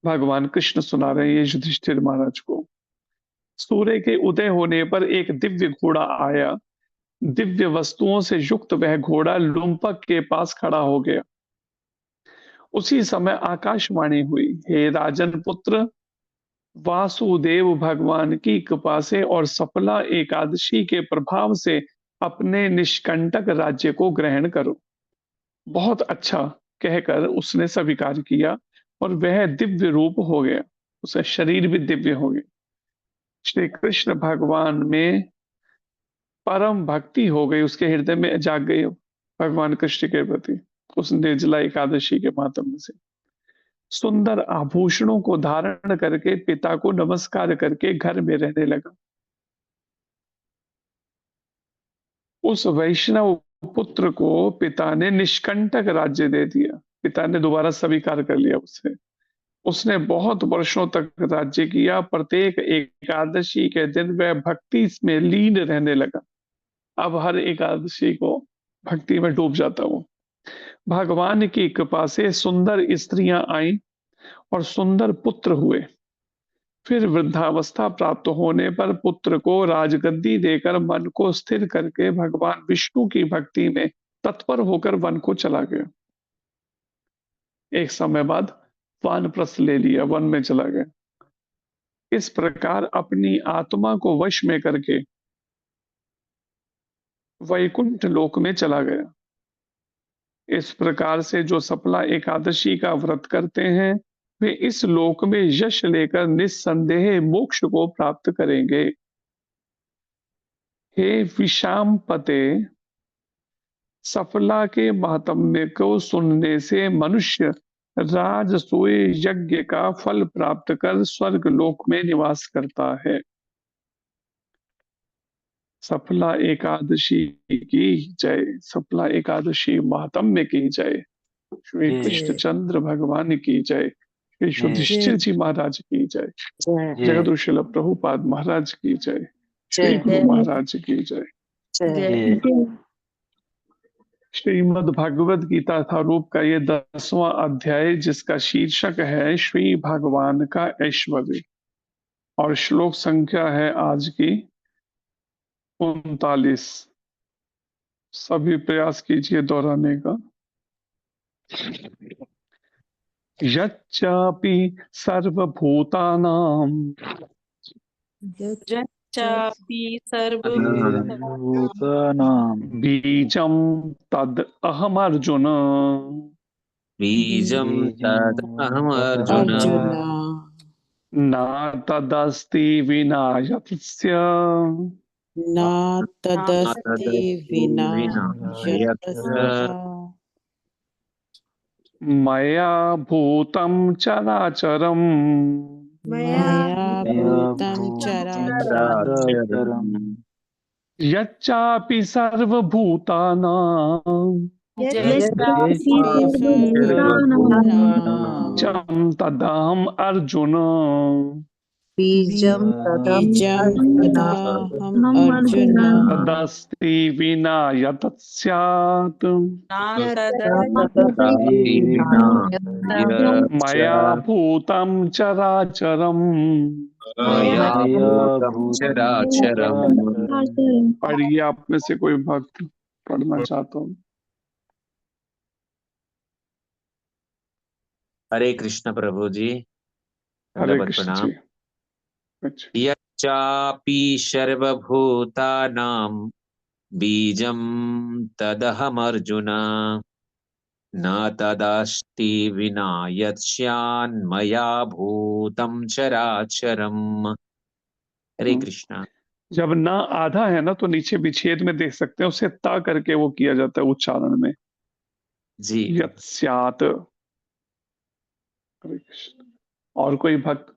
भगवान कृष्ण सुना रहे हैं ये युधिष्ठिर महाराज को। सूर्य के उदय होने पर एक दिव्य घोड़ा आया। दिव्य वस्तुओं से युक्त वह घोड़ा लुम्पक के पास खड़ा हो गया। उसी समय आकाशवाणी हुई, हे राजन पुत्र, वासुदेव भगवान की कृपा से और सफला एकादशी के प्रभाव से अपने निष्कंटक राज्य को ग्रहण करो। बहुत अच्छा कहकर उसने स्वीकार किया और वह दिव्य रूप हो गया, उसका शरीर भी दिव्य हो गया। श्री कृष्ण भगवान में परम भक्ति हो गई, उसके हृदय में जाग गई भगवान कृष्ण के प्रति उस निर्जला एकादशी के माध्यम से। सुंदर आभूषणों को धारण करके पिता को नमस्कार करके घर में रहने लगा। उस वैष्णव पुत्र को पिता ने निष्कंटक राज्य दे दिया। पिता ने दोबारा स्वीकार कर लिया उसे। उसने बहुत वर्षों तक राज्य किया। प्रत्येक एकादशी के दिन वह भक्ति में लीन रहने लगा। अब हर एकादशी को भक्ति में डूब जाता हूँ। भगवान की कृपा से सुंदर स्त्रियां आईं और सुंदर पुत्र हुए। फिर वृद्धावस्था प्राप्त होने पर पुत्र को राजगद्दी देकर मन को स्थिर करके भगवान विष्णु की भक्ति में तत्पर होकर वन को चला गया। एक समय बाद वानप्रस्थ ले लिया, वन में चला गया। इस प्रकार अपनी आत्मा को वश में करके वैकुंठ लोक में चला गया। इस प्रकार से जो सफला एकादशी का व्रत करते हैं वे इस लोक में यश लेकर निस्संदेह मोक्ष को प्राप्त करेंगे। हे विशाम्पते, सफला के महात्म्य को सुनने से मनुष्य राजसूय यज्ञ का फल प्राप्त कर स्वर्ग लोक में निवास करता है। सफला एकादशी की जय। सफला एकादशी महात्म्य की जय। श्री कृष्ण चंद्र भगवान की जय। श्री युधिष्ठिर जी महाराज की जय। जगत श्रील प्रभुपाद महाराज की जय। श्री गुरु महाराज की जय। श्रीमद् भगवद गीता यथारूप का ये 10वां अध्याय, जिसका शीर्षक है श्री भगवान का ऐश्वर्य, और श्लोक संख्या है आज की 39। सभी प्रयास कीजिए दोहराने का। यच्चापि सर्वभूतानां यच्चापि सर्वभूतानां बीजं तद् अहमर्जुन बीजं तदहमर्जुन न तदस्ति विना यस्य न तदस्ति विना यतस्य मया भूतं चराचरम् मया भूतं चराचरम् यच्चापि सर्वभूतानां यच्चापि सर्वभूतानां चं तदहम् अर्जुन बीजं तदहं तदाहम् अर्जुन तदस्ति विना यतत् स्यात् तदस्ति विना मया भूतं चराचरम्। मया भूतं चराचरम्। पढ़िए, आप में से कोई भक्त पढ़ना चाहता हूँ। हरे कृष्ण प्रभु जी, हरे दंडवत कृष्ण प्रणाम। जी। अच्छा, यच्चापि सर्वभूतानां बीजं तदहमर्जुन न तदस्ति विना यत्स्यान्मया भूतं चराचरम्। हरे कृष्ण। जब ना आधा है ना तो नीचे विच्छेद में देख सकते हैं, उसे ता करके वो किया जाता है उच्चारण में, जी यत् स्यात्। हरे कृष्ण। और कोई भक्त?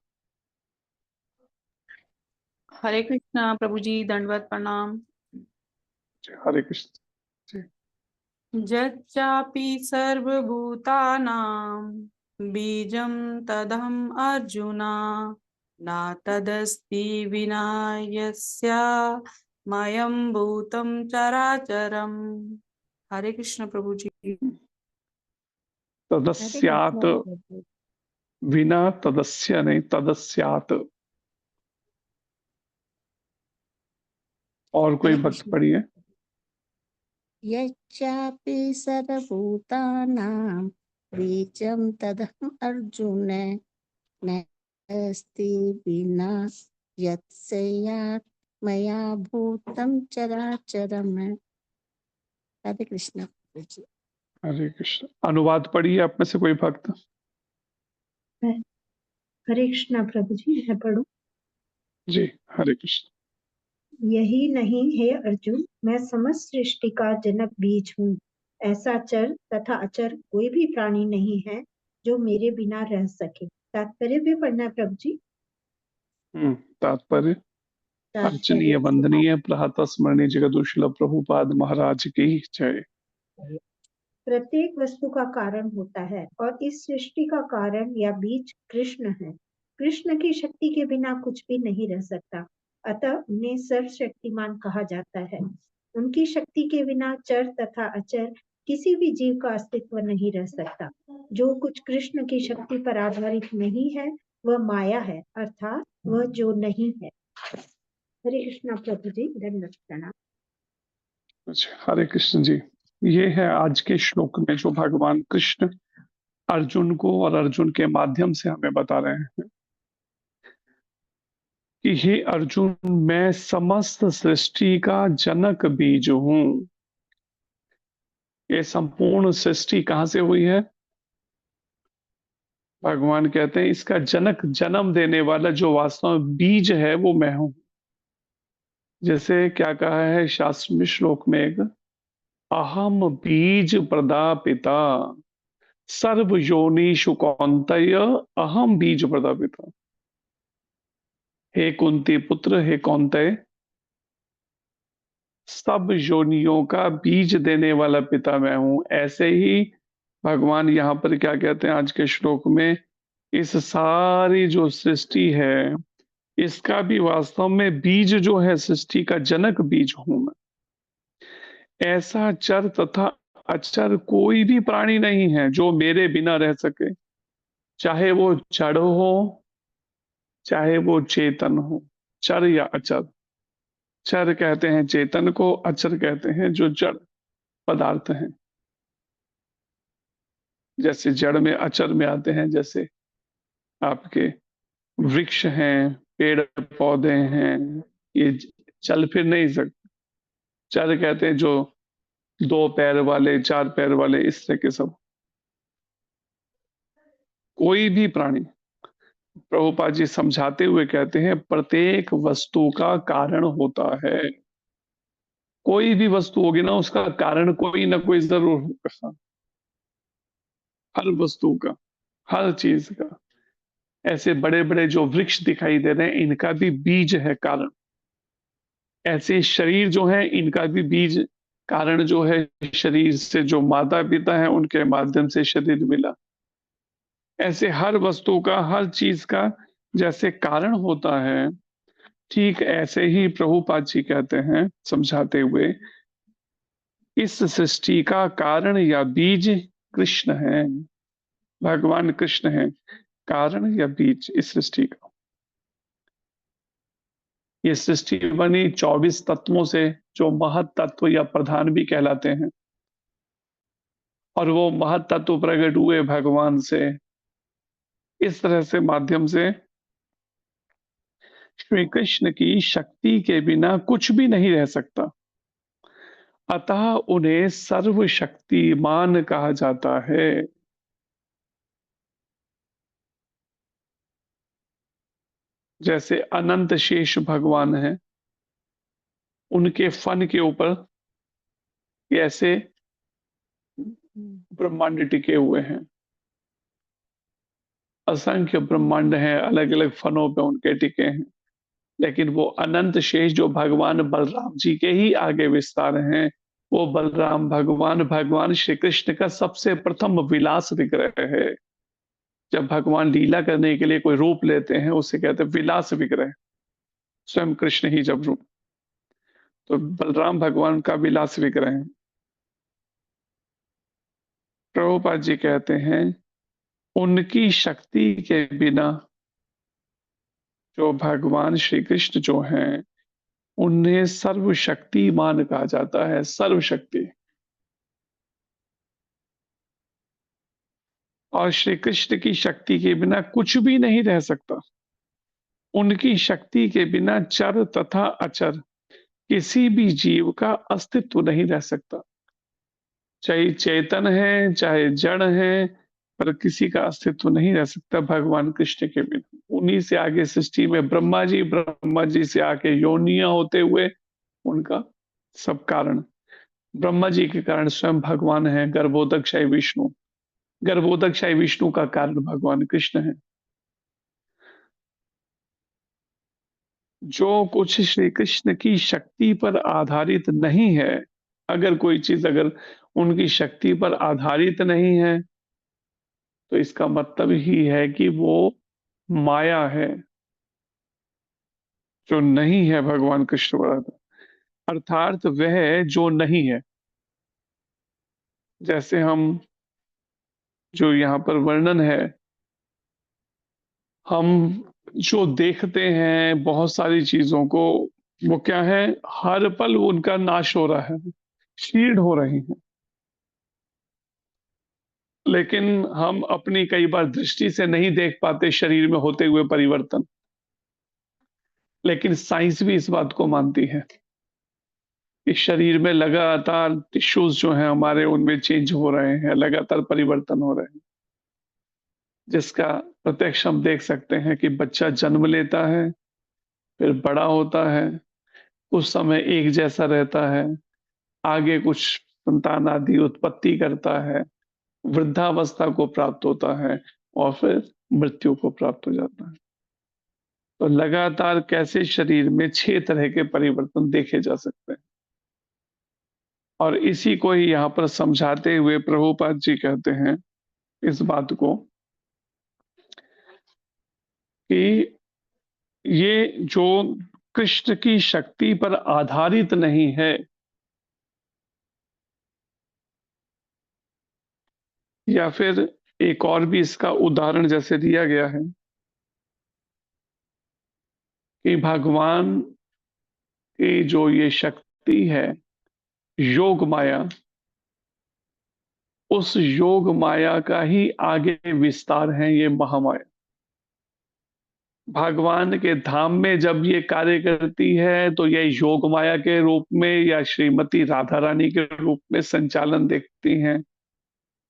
हरे कृष्णा प्रभु जी, दंडवत प्रणाम। हरे कृष्ण जी। यच्चापि सर्वभूतानां बीजं तदहम् अर्जुन न तदस्ति विना यस्यामयं भूतं चराचरम्। हरे कृष्ण प्रभु जी। तदस्यात्, विना तदस्य नहीं, तदस्यात्। और कोई भक्त पढ़िए। यच्चापि सर्वभूतानां बीजं तदहम् अर्जुन नास्ति विना यत्स्यात् मया भूतं चराचरम्। हरे कृष्ण प्रभु जी। हरे कृष्ण। अनुवाद पढ़िए, आप में से कोई भक्त? हरे कृष्णा प्रभु जी, मैं पढ़ूं। जी, हरे कृष्ण। यही नहीं है अर्जुन, मैं समस्त सृष्टि का जनक बीज हूँ। ऐसा चर तथा अचर कोई भी प्राणी नहीं है जो मेरे बिना रह सके। तात्पर्य भी पढ़ना है प्रभु जी। तात्पर्य। अर्चनीय वंदनीय प्रातः स्मरणीय जगदुशील प्रभुपाद महाराज की जय। प्रत्येक वस्तु का कारण होता है और इस सृष्टि का कारण या बीज कृष्ण है। कृष्ण की शक्ति के बिना कुछ भी नहीं रह सकता, अतः उन्हें सर्वशक्तिमान कहा जाता है। उनकी शक्ति के बिना चर तथा अचर किसी भी जीव का अस्तित्व नहीं रह सकता। जो कुछ कृष्ण की शक्ति पर आधारित नहीं है वह माया है, अर्थात वह जो नहीं है। हरे कृष्णा प्रभु जी, दंडवत प्रणाम। अच्छा, हरे कृष्ण जी। ये है आज के श्लोक में जो भगवान कृष्ण अर्जुन को और अर्जुन के माध्यम से हमें बता रहे हैं कि हे अर्जुन, मैं समस्त सृष्टि का जनक बीज हूं। ये संपूर्ण सृष्टि कहां से हुई है? भगवान कहते हैं इसका जनक, जन्म देने वाला जो वास्तव में बीज है वो मैं हूं। जैसे क्या कहा है शास्त्र में, श्लोक में एक, अहम बीज प्रदापिता सर्व योनिषु कौन्तेय अहम बीज प्रदापिता। हे कुंती पुत्र, हे कौन्तेय, सब योनियों का बीज देने वाला पिता मैं हूं। ऐसे ही भगवान यहाँ पर क्या कहते हैं आज के श्लोक में, इस सारी जो सृष्टि है इसका भी वास्तव में बीज जो है, सृष्टि का जनक बीज हूं मैं। ऐसा चर तथा अचर कोई भी प्राणी नहीं है जो मेरे बिना रह सके, चाहे वो जड़ हो चाहे वो चेतन हो। चर या अचर, चर कहते हैं चेतन को, अचर कहते हैं जो जड़ पदार्थ हैं। जैसे जड़ में अचर में आते हैं, जैसे आपके वृक्ष हैं, पेड़ पौधे हैं, ये चल फिर नहीं सकते। चर कहते हैं जो दो पैर वाले, चार पैर वाले, इस तरह के सब। कोई भी प्राणी, प्रभुपाद जी समझाते हुए कहते हैं, प्रत्येक वस्तु का कारण होता है। कोई भी वस्तु होगी ना, उसका कारण कोई ना कोई जरूर होगा। हर वस्तु का, हर चीज का। ऐसे बड़े बड़े जो वृक्ष दिखाई दे रहे हैं, इनका भी बीज है कारण। ऐसे शरीर जो है, इनका भी बीज कारण जो है, शरीर से जो माता पिता है उनके माध्यम से शरीर मिला। ऐसे हर वस्तु का, हर चीज का जैसे कारण होता है, ठीक ऐसे ही प्रभुपाद जी कहते हैं समझाते हुए, इस सृष्टि का कारण या बीज कृष्ण है, भगवान कृष्ण है, कारण या बीज इस सृष्टि का। ये सृष्टि बनी 24 तत्वों से, जो महत तत्व या प्रधान भी कहलाते हैं, और वो महत तत्व प्रकट हुए भगवान से। इस तरह से माध्यम से श्री कृष्ण की शक्ति के बिना कुछ भी नहीं रह सकता, अतः उन्हें सर्वशक्तिमान कहा जाता है। जैसे अनंत शेष भगवान है, उनके फन के ऊपर कैसे ब्रह्मांड टिके हुए हैं, असंख्य ब्रह्मांड हैं, अलग अलग फनों पे उनके टिके हैं, लेकिन वो अनंत शेष जो भगवान बलराम जी के ही आगे विस्तार हैं, वो बलराम भगवान भगवान श्री कृष्ण का सबसे प्रथम विलास विग्रह है। जब भगवान लीला करने के लिए कोई रूप लेते हैं, उसे कहते हैं विलास विग्रह, स्वयं कृष्ण ही जब रूप, तो बलराम भगवान का विलास विग्रह है। प्रभुपाद जी कहते हैं, उनकी शक्ति के बिना जो भगवान श्री कृष्ण जो हैं, उन्हें सर्वशक्तिमान कहा जाता है, सर्वशक्ति। और श्री कृष्ण की शक्ति के बिना कुछ भी नहीं रह सकता। उनकी शक्ति के बिना चर तथा अचर किसी भी जीव का अस्तित्व नहीं रह सकता, चाहे चेतन है चाहे जड़ है, पर किसी का अस्तित्व नहीं रह सकता भगवान कृष्ण के बिना। उन्हीं से आगे सृष्टि में ब्रह्मा जी से आके योनियां होते हुए उनका सब कारण, ब्रह्मा जी के कारण स्वयं भगवान है, गर्भोदकशाही विष्णु, गर्भोदकशाही विष्णु का कारण भगवान कृष्ण है। जो कुछ श्री कृष्ण की शक्ति पर आधारित नहीं है, अगर कोई चीज अगर उनकी शक्ति पर आधारित नहीं है, तो इसका मतलब ही है कि वो माया है, जो नहीं है भगवान कृष्ण पर, अर्थात वह जो नहीं है। जैसे हम, जो यहाँ पर वर्णन है, हम जो देखते हैं बहुत सारी चीजों को, वो क्या है, हर पल उनका नाश हो रहा है, क्षीण हो रही है। लेकिन हम अपनी कई बार दृष्टि से नहीं देख पाते शरीर में होते हुए परिवर्तन, लेकिन साइंस भी इस बात को मानती है कि शरीर में लगातार टिश्यूज जो हैं हमारे, उनमें चेंज हो रहे हैं, लगातार परिवर्तन हो रहे हैं, जिसका प्रत्यक्ष हम देख सकते हैं कि बच्चा जन्म लेता है, फिर बड़ा होता है, कुछ समय एक जैसा रहता है, आगे कुछ संतान आदि उत्पत्ति करता है, वृद्धावस्था को प्राप्त होता है, और फिर मृत्यु को प्राप्त हो जाता है। तो लगातार कैसे शरीर में 6 तरह के परिवर्तन देखे जा सकते हैं, और इसी को ही यहाँ पर समझाते हुए प्रभुपाद जी कहते हैं इस बात को कि ये जो कृष्ण की शक्ति पर आधारित नहीं है, या फिर एक और भी इसका उदाहरण जैसे दिया गया है कि भगवान की जो ये शक्ति है योग माया, उस योग माया का ही आगे विस्तार है ये महामाया। भगवान के धाम में जब ये कार्य करती है, तो ये योग माया के रूप में या श्रीमती राधा रानी के रूप में संचालन देखती हैं,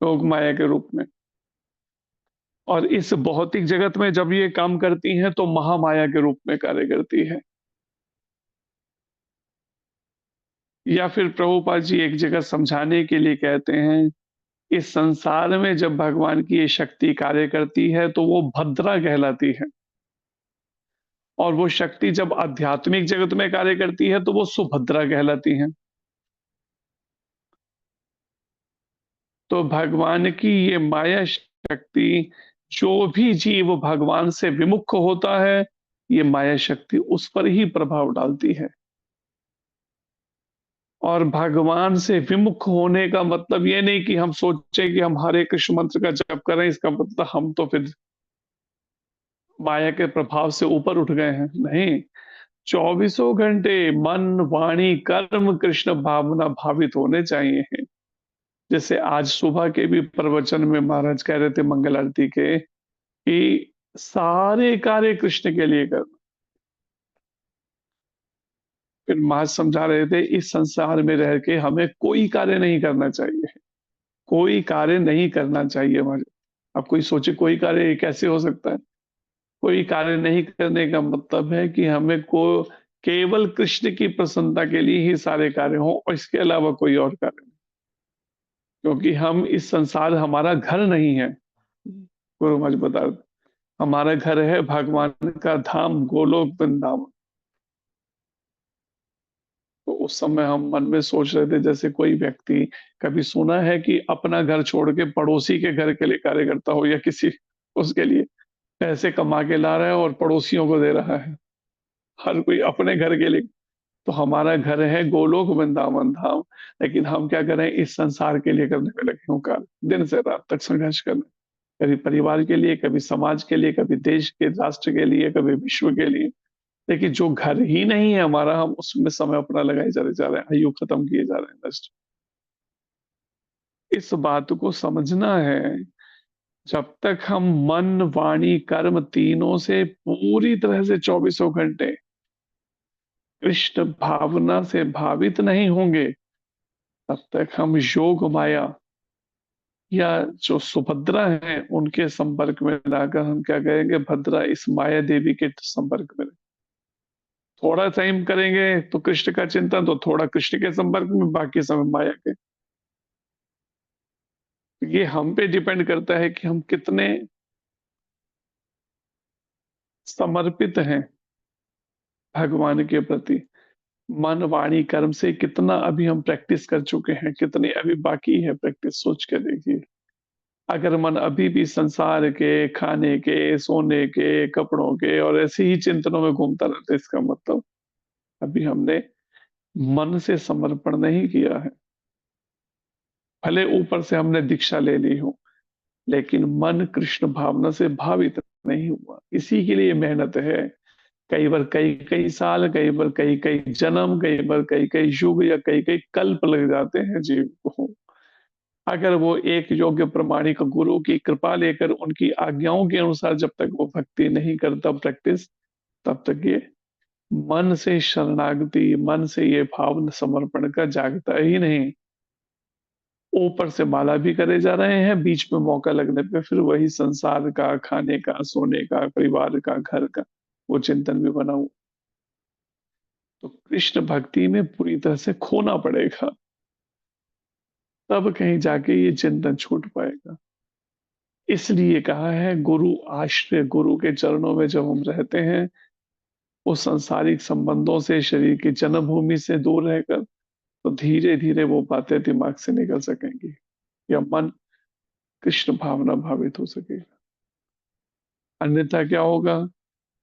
योग माया के रूप में। और इस भौतिक जगत में जब ये काम करती हैं, तो महामाया के रूप में कार्य करती है। या फिर प्रभुपाद जी एक जगह समझाने के लिए कहते हैं, इस संसार में जब भगवान की ये शक्ति कार्य करती है, तो वो भद्रा कहलाती है, और वो शक्ति जब आध्यात्मिक जगत में कार्य करती है, तो वो सुभद्रा कहलाती है। तो भगवान की ये माया शक्ति जो भी जीव भगवान से विमुख होता है, ये माया शक्ति उस पर ही प्रभाव डालती है। और भगवान से विमुख होने का मतलब ये नहीं कि हम सोचें कि हम हरे कृष्ण मंत्र का जप करें, इसका मतलब हम तो फिर माया के प्रभाव से ऊपर उठ गए हैं। नहीं, चौबीसों घंटे मन, वाणी, कर्म कृष्ण भावना भावित होने चाहिए। जैसे आज सुबह के भी प्रवचन में महाराज कह रहे थे मंगल आरती के कि सारे कार्य कृष्ण के लिए कर। फिर महाराज समझा रहे थे इस संसार में रह के हमें कोई कार्य नहीं करना चाहिए, कोई कार्य नहीं करना चाहिए महाराज। अब कोई सोचे कोई कार्य कैसे हो सकता है? कोई कार्य नहीं करने का मतलब है कि हमें को केवल कृष्ण की प्रसन्नता के लिए ही सारे कार्य हों और इसके अलावा कोई और कार्य नहीं। क्योंकि हम इस संसार हमारा घर नहीं है। गुरु महाराज बता रहे थे, हमारा घर है भगवान का धाम गोलोक वृंदावन। तो उस समय हम मन में सोच रहे थे जैसे कोई व्यक्ति कभी सुना है कि अपना घर छोड़ के पड़ोसी के घर के लिए कार्य करता हो, या किसी उसके लिए पैसे कमा के ला रहा है और पड़ोसियों को दे रहा है। हर कोई अपने घर के लिए। तो हमारा घर है गोलोक वृंदावन धाम, लेकिन हम क्या करें, इस संसार के लिए करने में लगे हों कार्य, दिन से रात तक संघर्ष करने। कभी परिवार के लिए, कभी समाज के लिए, कभी देश के राष्ट्र के लिए, कभी विश्व के लिए। लेकिन जो घर ही नहीं है हमारा, हम उसमें समय अपना लगाए जा रहे हैं, आयु खत्म किए जा रहे हैं, नष्ट। इस बात को समझना है। जब तक हम मन, वाणी, कर्म तीनों से पूरी तरह से चौबीसों घंटे कृष्ण भावना से भावित नहीं होंगे, तब तक हम योग माया या जो सुभद्रा है उनके संपर्क में लाकर हम क्या कहेंगे, भद्रा इस माया देवी के संपर्क में। थोड़ा टाइम करेंगे तो कृष्ण का चिंतन, तो थोड़ा कृष्ण के संपर्क में, बाकी समय माया के। ये हम पे डिपेंड करता है कि हम कितने समर्पित हैं भगवान के प्रति। मन, वाणी, कर्म से कितना अभी हम प्रैक्टिस कर चुके हैं, कितनी अभी बाकी है प्रैक्टिस, सोच के देखिए। अगर मन अभी भी संसार के, खाने के, सोने के, कपड़ों के और ऐसे ही चिंतनों में घूमता रहता है, इसका मतलब अभी हमने मन से समर्पण नहीं किया है। भले ऊपर से हमने दीक्षा ले ली हो, लेकिन मन कृष्ण भावना से भावित नहीं हुआ। इसी के लिए मेहनत है। कई बार कई कई साल, कई बार कई कई जन्म, कई बार कई कई युग या कई कई कल्प लग जाते हैं जीव को। अगर वो एक योग्य प्रमाणिक गुरु की कृपा लेकर उनकी आज्ञाओं के अनुसार जब तक वो भक्ति नहीं करता प्रैक्टिस, तब तक ये मन से शरणागति, मन से ये भाव समर्पण का जागता ही नहीं। ऊपर से माला भी करे जा रहे हैं, बीच में मौका लगने पे फिर वही संसार का, खाने का, सोने का, परिवार का, घर का वो चिंतन भी बना हुआ। तो कृष्ण भक्ति में पूरी तरह से खोना पड़ेगा, तब कहीं जाके ये चिंतन छूट पाएगा। इसलिए कहा है गुरु आश्रय, गुरु के चरणों में जब हम रहते हैं, उस सांसारिक संबंधों से, शरीर की जन्मभूमि से दूर रहकर, तो धीरे धीरे वो बातें दिमाग से निकल सकेंगी, या मन कृष्ण भावना भावित हो सकेगा। अन्यथा क्या होगा,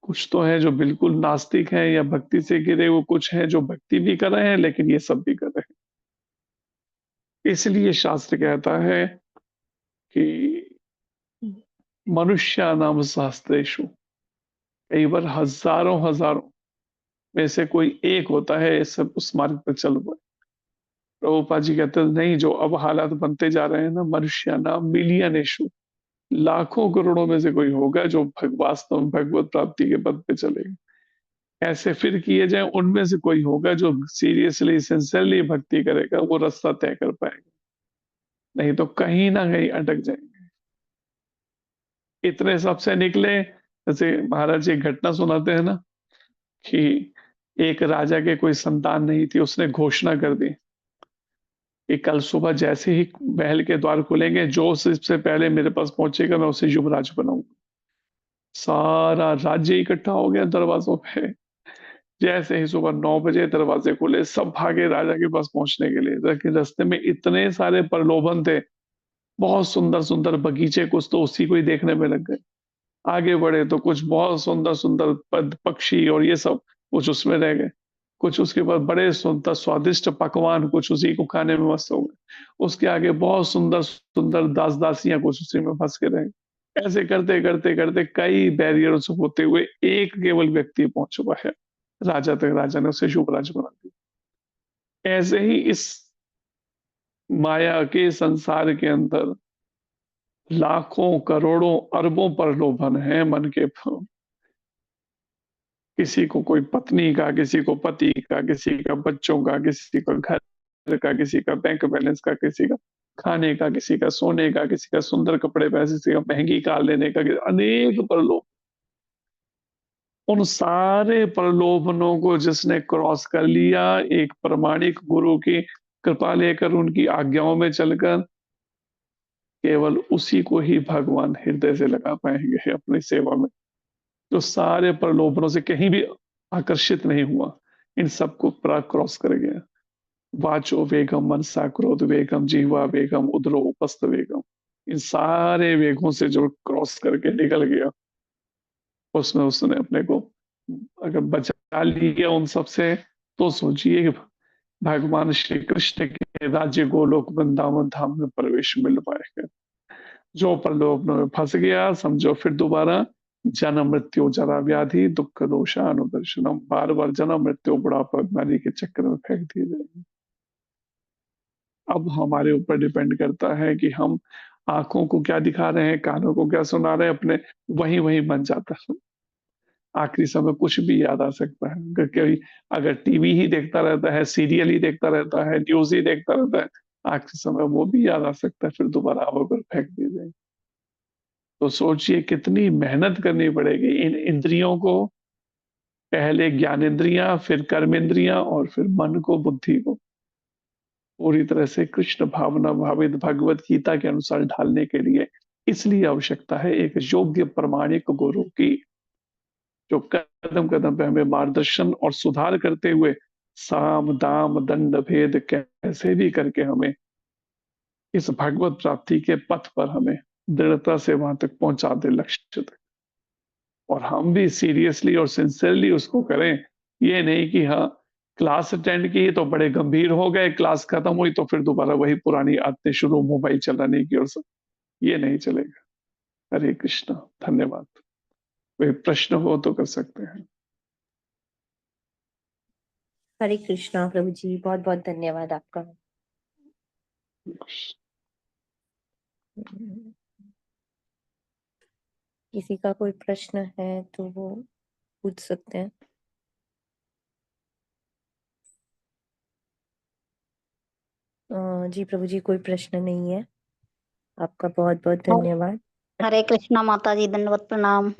कुछ तो है जो बिल्कुल नास्तिक हैं या भक्ति से गिरे हुए, कुछ हैं जो भक्ति भी कर रहे हैं लेकिन ये सब भी कर रहे हैं। इसलिए शास्त्र कहता है कि मनुष्य नाम शास्त्रेषु, कई बार हजारों हजारों में से कोई एक होता है ये सब उस मार्ग पर चल पाए। प्रभुपाद जी कहते हैं नहीं, जो अब हालात बनते जा रहे हैं ना, मनुष्य नाम मिलियनेशु, लाखों करोड़ों में से कोई होगा जो वास्तव में भगवत प्राप्ति के पद पे चलेगा। ऐसे फिर किए जाए, उनमें से कोई होगा जो सीरियसली, सिंसियरली भक्ति करेगा, वो रास्ता तय कर पाएगा। नहीं तो कहीं ना कहीं अटक जाएंगे। इतने सबसे निकले, जैसे महाराज जी एक घटना सुनाते हैं ना कि एक राजा के कोई संतान नहीं थी, उसने घोषणा कर दी कि कल सुबह जैसे ही महल के द्वार खुलेंगे, जो सबसे पहले मेरे पास पहुंचेगा मैं उसे युवराज बनाऊंगा। सारा राज्य इकट्ठा हो गया दरवाजों पे। जैसे ही सुबह 9 बजे दरवाजे खुले, सब भागे राजा के पास पहुंचने के लिए, लेकिन रास्ते में इतने सारे प्रलोभन थे बहुत सुंदर सुंदर बगीचे, कुछ तो उसी को ही देखने में लग गए। आगे बढ़े तो कुछ बहुत सुंदर सुंदर पद पक्षी और ये सब कुछ उसमें रह गए। कुछ उसके बाद बड़े सुंदर स्वादिष्ट पकवान, कुछ उसी को खाने में मस्त हो गए। उसके आगे बहुत सुंदर सुंदर दास दासियां, कुछ उसी में फंस के रह गए। ऐसे करते करते करते कई बैरियरों से होते हुए एक केवल व्यक्ति पहुंच चुका है राजा तक। राजा ने उसे शुभराज बना दिया। ऐसे ही इस माया के संसार के अंदर लाखों करोड़ों अरबों प्रलोभन है मन के। किसी को कोई पत्नी का, किसी को पति का, किसी का बच्चों का, किसी का घर का, किसी का बैंक बैलेंस का, किसी का खाने का, किसी का सोने का, किसी का सुंदर कपड़े पहने, किसी का महंगी कार लेने का, अनेक प्रलोभ। उन सारे प्रलोभनों को जिसने क्रॉस कर लिया, एक प्रामाणिक गुरु की कृपा लेकर, उनकी आज्ञाओं में चलकर, केवल उसी को ही भगवान हृदय से लगा पाएंगे अपनी सेवा में। जो सारे प्रलोभनों से कहीं भी आकर्षित नहीं हुआ, इन सबको क्रॉस कर गया। वाचो वेगम, मनसा क्रोध वेगम, जीवा वेगम, उदरो उपस्थ वेगम। इन सारे वेगों से जो क्रॉस करके निकल गया, उसमें उसने अपने को अगर बचा लिया उन सब से, तो सोचिए भगवान श्री कृष्ण के राज्य गोलोक वृंदावन धाम में प्रवेश मिल पाएगा। जो प्रलोभनों में फंस गया, समझो फिर दोबारा जन्म मृत्यु जरा व्याधि दुख दोषा अनुदर्शनम, बार बार जन्म मृत्यु बुढ़ापा बीमारी के चक्कर में फेंक दिए जाएंगे। अब हमारे ऊपर डिपेंड करता है कि हम आंखों को क्या दिखा रहे हैं, कानों को क्या सुना रहे हैं, अपने वही वही बन जाता है। आखिरी समय कुछ भी याद आ सकता है। अगर टीवी ही देखता रहता है, सीरियल ही देखता रहता है, न्यूज ही देखता रहता है, आखिरी समय वो भी याद आ सकता है, फिर दोबारा हवा पर फेंक दिए जाएंगे। तो सोचिए कितनी मेहनत करनी पड़ेगी इन इंद्रियों को, पहले ज्ञानेंद्रियां, फिर कर्मेंद्रियां, और फिर मन को, बुद्धि को पूरी तरह से कृष्ण भावना भावित भगवत गीता के अनुसार ढालने के लिए। इसलिए आवश्यकता है एक योग्य प्रामाणिक गुरु की, जो कदम कदम पे हमें मार्गदर्शन और सुधार करते हुए साम दाम दंड भेद कैसे भी करके हमें इस भगवत प्राप्ति के पथ पर हमें दृढ़ता से वहां तक पहुंचा दे, लक्ष्य तक। और हम भी सीरियसली और सिंसियरली उसको करें। ये नहीं कि हाँ क्लास अटेंड की तो बड़े गंभीर हो गए, क्लास खत्म हुई तो फिर दोबारा वही पुरानी आदतें शुरू, मोबाइल चलाने की और सब। ये नहीं चलेगा। हरे कृष्णा, धन्यवाद। कोई प्रश्न हो तो कर सकते हैं। हरे कृष्णा प्रभु जी, बहुत बहुत धन्यवाद आपका। किसी का कोई प्रश्न है तो वो पूछ सकते हैं। जी प्रभु जी, कोई प्रश्न नहीं है। आपका बहुत बहुत धन्यवाद। हरे कृष्णा माता जी, दंडवत प्रणाम।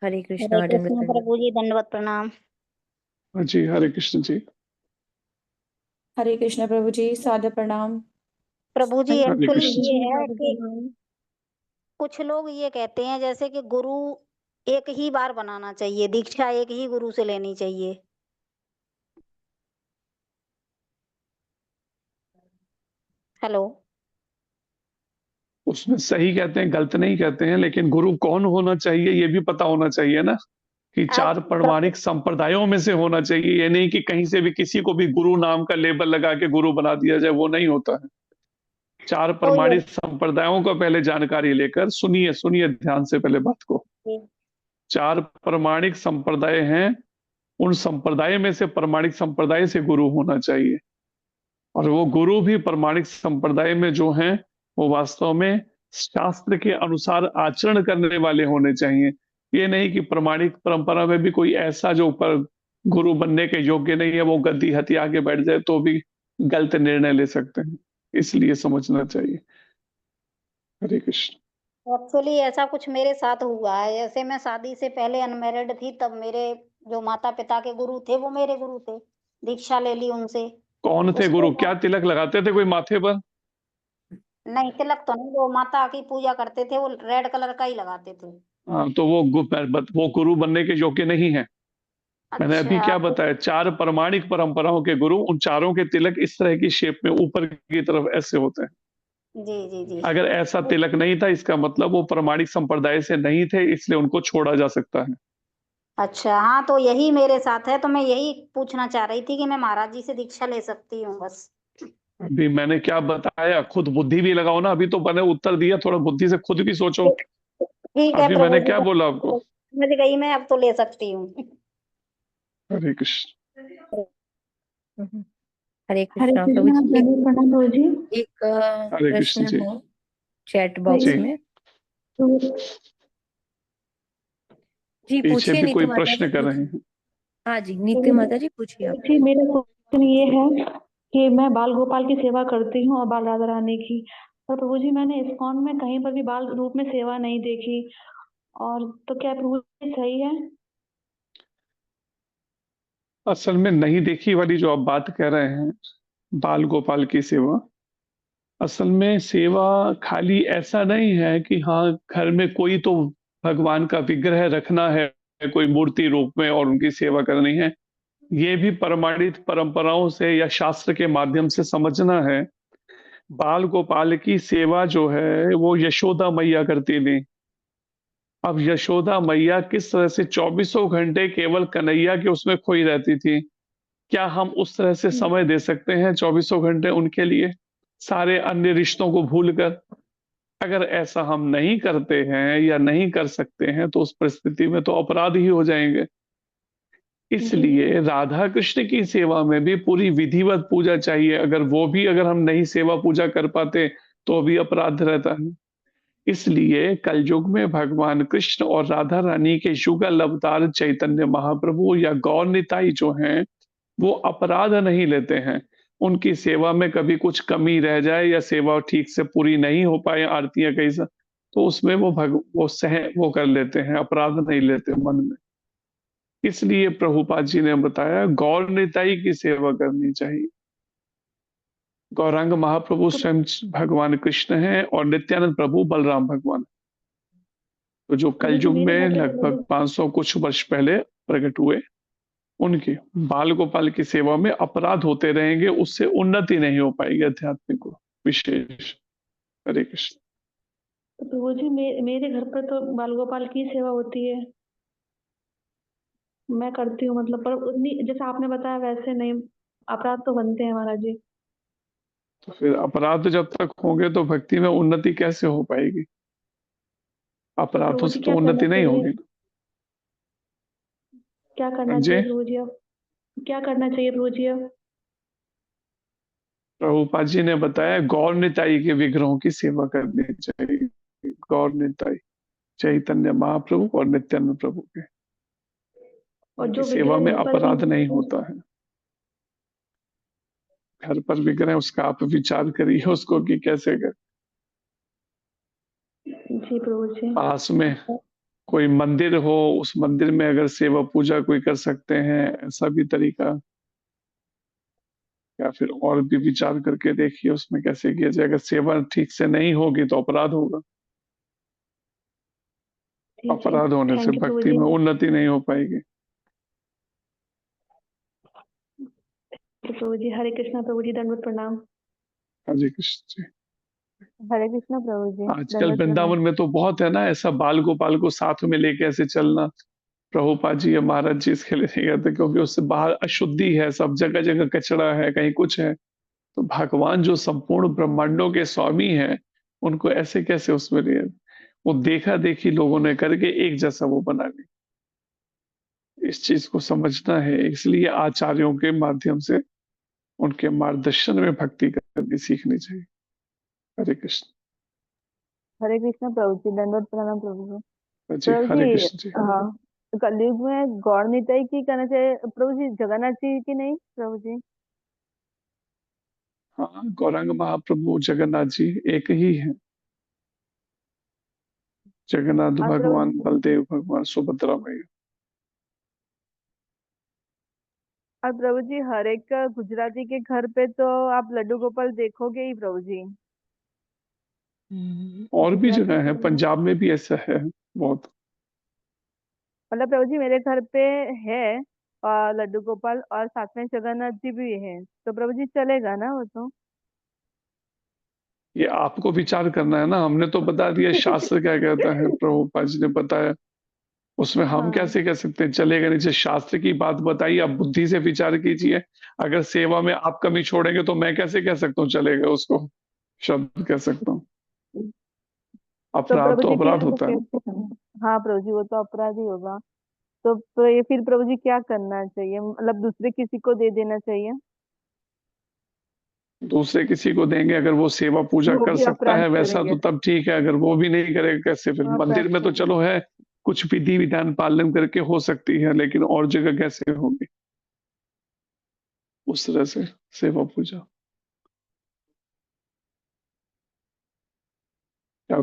हरे हरे कृष्णा कृष्णा प्रभु जी, दंडवत प्रणाम। हाँ जी, हरे कृष्ण जी। हरे कृष्ण प्रभु जी, सादर प्रणाम। प्रभु जी, हरे एक्चुअली कृष्ण ये है कि कुछ लोग ये कहते हैं जैसे कि गुरु एक ही बार बनाना चाहिए, दीक्षा एक ही गुरु से लेनी चाहिए। हेलो। उसमें सही कहते हैं, गलत नहीं कहते हैं, लेकिन गुरु कौन होना चाहिए ये भी पता होना चाहिए ना, कि चार प्रामाणिक संप्रदायों में से होना चाहिए। ये नहीं कि कहीं से भी किसी को भी गुरु नाम का लेबल लगा के गुरु बना दिया जाए, वो नहीं होता है। चार प्रमाणिक संप्रदायों को पहले जानकारी लेकर, सुनिए सुनिए ध्यान से पहले बात को। चार प्रमाणिक संप्रदाय हैं, उन संप्रदाय में से प्रमाणिक संप्रदाय से गुरु होना चाहिए। और वो गुरु भी प्रमाणिक संप्रदाय में जो हैं, वो वास्तव में शास्त्र के अनुसार आचरण करने वाले होने चाहिए। ये नहीं कि प्रमाणिक परंपरा में भी कोई ऐसा जो ऊपर गुरु बनने के योग्य नहीं है, वो गद्दी हथिया के बैठ जाए तो भी गलत निर्णय ले सकते हैं। इसलिए समझना चाहिए। हरे कृष्ण। एक्चुअली ऐसा कुछ मेरे साथ हुआ है। जैसे मैं शादी से पहले अनमैरिड थी, तब मेरे जो माता पिता के गुरु थे वो मेरे गुरु थे, दीक्षा ले ली उनसे। कौन थे गुरु? क्या तिलक लगाते थे कोई माथे पर? नहीं, तिलक तो नहीं, वो माता की पूजा करते थे, वो रेड कलर का ही लगाते थे। हाँ, तो वो गुरु बनने के योग्य नहीं है। मैंने अभी क्या बताया, चार प्रमाणिक परंपराओं के गुरु, उन चारों के तिलक इस तरह की शेप में ऊपर की तरफ ऐसे होते हैं। जी जी जी। अगर ऐसा तिलक नहीं था, इसका मतलब वो प्रामाणिक संप्रदाय से नहीं थे, इसलिए उनको छोड़ा जा सकता है। अच्छा, हाँ, तो यही मेरे साथ है, तो मैं यही पूछना चाह रही थी कि मैं महाराज जी से दीक्षा ले सकती हूँ बस। अभी मैंने क्या बताया, खुद बुद्धि भी लगाओ ना। अभी तो मैंने उत्तर दिया, थोड़ा बुद्धि से खुद भी सोचो। ठीक है अभी प्रभु मैंने जी, क्या बोला आपको? समझ गई मैं, अब तो ले सकती हूँ। हरे कृष्ण। हम्म। हरे हरे कृष्णा प्रभु कृष्णा, जी। दंडवत प्रणाम प्रभु जी। एक हरे कृष्ण प्रश्न जी। है चैट हरे बॉक्स जी, में। तो जी पीछे पूछिए भी कोई नीतू माता जी, प्रश्न कर रहे पूछिए। हैं? हाँ जी नीतू माता जी पूछिए आप। जी, मेरा क्वेश्चन ये है कि मैं बाल गोपाल की सेवा करती हूँ और बाल राधा रानी की, और प्रभु जी मैंने इस्कॉन में कहीं पर भी बाल रूप में सेवा नहीं देखी, और तो क्या प्रभु जी सही है? असल में नहीं देखी वाली जो आप बात कह रहे हैं, बाल गोपाल की सेवा, असल में सेवा खाली ऐसा नहीं है कि हाँ घर में कोई तो भगवान का विग्रह रखना है, कोई मूर्ति रूप में, और उनकी सेवा करनी है। ये भी प्रमाणित परंपराओं से या शास्त्र के माध्यम से समझना है। बाल गोपाल की सेवा जो है वो यशोदा मैया करती थी। अब यशोदा मैया किस तरह से चौबीसों घंटे केवल कन्हैया के उसमें खोई रहती थी, क्या हम उस तरह से समय दे सकते हैं चौबीसों घंटे उनके लिए, सारे अन्य रिश्तों को भूलकर? अगर ऐसा हम नहीं करते हैं या नहीं कर सकते हैं तो उस परिस्थिति में तो अपराध ही हो जाएंगे। जी इसलिए राधा कृष्ण की सेवा में भी पूरी विधिवत पूजा चाहिए। अगर हम नहीं सेवा पूजा कर पाते तो भी अपराध रहता है। इसलिए कलयुग में भगवान कृष्ण और राधा रानी के युगल अवतार चैतन्य महाप्रभु या गौर निताई जो हैं, वो अपराध नहीं लेते हैं। उनकी सेवा में कभी कुछ कमी रह जाए या सेवा ठीक से पूरी नहीं हो पाए, आरतियां कैसा, तो उसमें वो कर लेते हैं, अपराध नहीं लेते मन में। इसलिए प्रभुपाद जी ने बताया गौर निताई की सेवा करनी चाहिए। गौरांग महाप्रभु तो स्वयं भगवान कृष्ण हैं और नित्यानंद प्रभु बलराम भगवान, तो जो प्रभु जी कलयुग मेरे में घर पे तो लगभग 500 कुछ वर्ष पहले प्रकट हुए, उनके बाल गोपाल की सेवा में अपराध होते रहेंगे, उससे उन्नति नहीं हो पाएगी आध्यात्मिक को विशेष। हरे कृष्ण। प्रभु जी मेरे घर पर तो बाल गोपाल की सेवा होती है, मैं करती हूँ, मतलब पर उतनी जैसे आपने बताया वैसे नहीं, अपराध तो बनते हैं महाराज जी। तो फिर अपराध जब तक होंगे तो भक्ति में उन्नति कैसे हो पाएगी? तो अपराधों प्रभु से जी तो क्या करना उन्नति नहीं चाहिए? होगी। क्या करना समझे? चाहिए प्रभु जी अब? क्या करना चाहिए प्रभु जी अब? प्रभुपाद जी ने बताया गौर निताई के विग्रहों की सेवा करनी चाहिए। गौर निताई चैतन्य महाप्रभु और नित्यानंद प्रभु के, और उनकी जो सेवा विग्रह में घर पर भी अपराध नहीं होता है। घर पर विग्रह उसका आप विचार करिए उसको कि कैसे कर। जी प्रभु जी। पास में कोई मंदिर हो, उस मंदिर में अगर सेवा पूजा कोई कर सकते हैं, ऐसा भी तरीका, या फिर और भी विचार करके देखिए उसमें कैसे किया जाए। अगर सेवा ठीक से नहीं होगी तो अपराध होगा। जी जी, अपराध होने से थैंक यू प्रभु भक्ति जी। में उन्नति नहीं हो पाएगी। तो प्रभु जी हरे कृष्णा प्रभु जी, दंडवत प्रणाम। हरे कृष्ण जी। हरे कृष्णा प्रभु जी, आजकल दंडवत प्रणाम। वृंदावन में तो बहुत है ना ऐसा, बाल गोपाल को साथ में लेके ऐसे चलना। प्रभुपाद जी या महाराज जी इसके लिए नहीं करते, क्योंकि उससे बाहर अशुद्धि है, सब जगह जगह कचरा है, कहीं कुछ है। तो भगवान जो संपूर्ण ब्रह्मांडों के स्वामी हैं, उनको ऐसे कैसे उसमें लिए? वो देखा देखी लोगों ने करके एक जैसा वो बना लिया। इस चीज को समझना है, इसलिए आचार्यों के माध्यम से उनके मार्गदर्शन में भक्ति करनी सीखनी चाहिए। हरे कृष्ण। हरे कृष्णा प्रभु जी, दंडवत प्रणाम प्रभु जी। जी प्रभु हरे जी, कृष्ण जी। हाँ, कलयुग में गौर निताई की करना चाहिए प्रभु जी, जगन्नाथ जी की नहीं प्रभु जी? हाँ, गौरांग महाप्रभु जगन्नाथ जी एक ही है। जगन्नाथ और प्रभु भगवान, बलदेव भगवान, सुभद्रा मैया। और प्रभु जी हर एक गुजराती के घर पे तो आप लड्डू गोपाल देखोगे ही प्रभु जी। और भी गुजराती जगह है, के, पंजाब में भी ऐसा है बहुत। मतलब प्रभु जी मेरे घर पे है लड्डू गोपाल, और साथ में जगन्नाथ जी भी है, तो प्रभु जी चलेगा ना वो तो? ये आपको विचार करना है ना, हमने तो बता दिया शास्त्र क्या कहता है, प्रभुपाद जी ने बताया, उसमें हम हाँ कैसे कह सकते हैं चलेगा नहीं। जैसे शास्त्र की बात बताई, आप बुद्धि से विचार कीजिए। अगर सेवा में आप कमी छोड़ेंगे तो मैं कैसे कह सकता हूँ चलेगा, उसको शब्द कह सकता हूँ। तो अपराध प्रभु तो जी फिर अपराध होता है। हाँ प्रभु जी, वो तो अपराध ही होगा। तो ये फिर प्रभु जी क्या करना चाहिए, मतलब दूसरे किसी को दे देना चाहिए? दूसरे किसी को देंगे, अगर वो सेवा पूजा वो कर भी सकता अपराध है वैसा करेंगे। तो तब ठीक है, अगर वो भी नहीं करेगा कैसे फिर? हाँ, अपराध मंदिर में तो करेंगे। चलो है, कुछ विधि विधान पालन करके हो सकती है, लेकिन और जगह कैसे होगी उस तरह से सेवा पूजा? या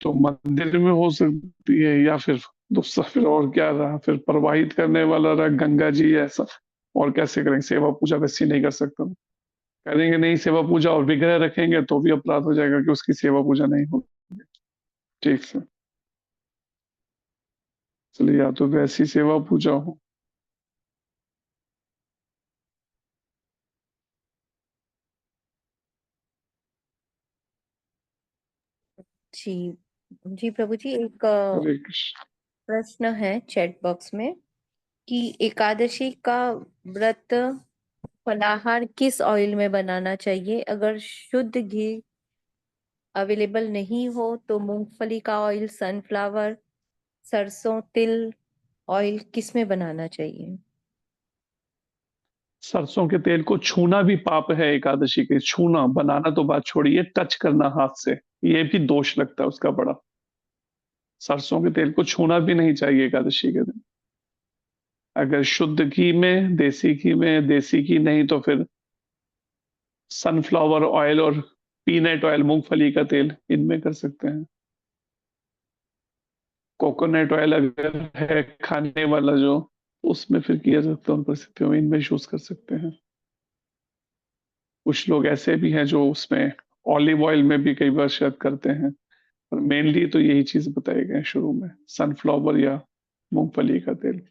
तो मंदिर में हो सकती है, या फिर दूसरा फिर और क्या रहा, फिर प्रवाहित करने वाला रहा गंगा जी ऐसा। और कैसे करेंगे सेवा पूजा? वैसी नहीं कर सकता। करेंगे नहीं सेवा पूजा और विग्रह रखेंगे तो भी अपराध हो जाएगा कि उसकी सेवा पूजा नहीं हो ठीक से। इसलिए या तो वैसी सेवा पूजा हो। जी जी प्रभु जी, एक हरे कृष्ण। प्रश्न है चैट बॉक्स में कि एकादशी का व्रत फलाहार किस ऑयल में बनाना चाहिए? अगर शुद्ध घी अवेलेबल नहीं हो तो मूंगफली का ऑयल, सनफ्लावर, सरसों, तिल ऑयल किस में बनाना चाहिए? सरसों के तेल को छूना भी पाप है एकादशी के। छूना, बनाना तो बात छोड़िए, टच करना हाथ से, ये भी दोष लगता है उसका बड़ा। सरसों के तेल को छूना भी नहीं चाहिए एकादशी के दिन। अगर शुद्ध घी में, देसी घी में, देसी घी नहीं तो फिर सनफ्लावर ऑयल और पीनट ऑयल, मूंगफली का तेल, इनमें कर सकते हैं। कोकोनट ऑयल अगर है खाने वाला जो, उसमें फिर किया सकता है, उन परिस्थितियों में इनमें यूज कर सकते हैं। कुछ लोग ऐसे भी हैं जो उसमें ऑलिव ऑयल में भी कई बार शायद करते हैं, पर मेनली तो यही चीज बताए गए हैं शुरू में, सनफ्लावर या मूंगफली का तेल,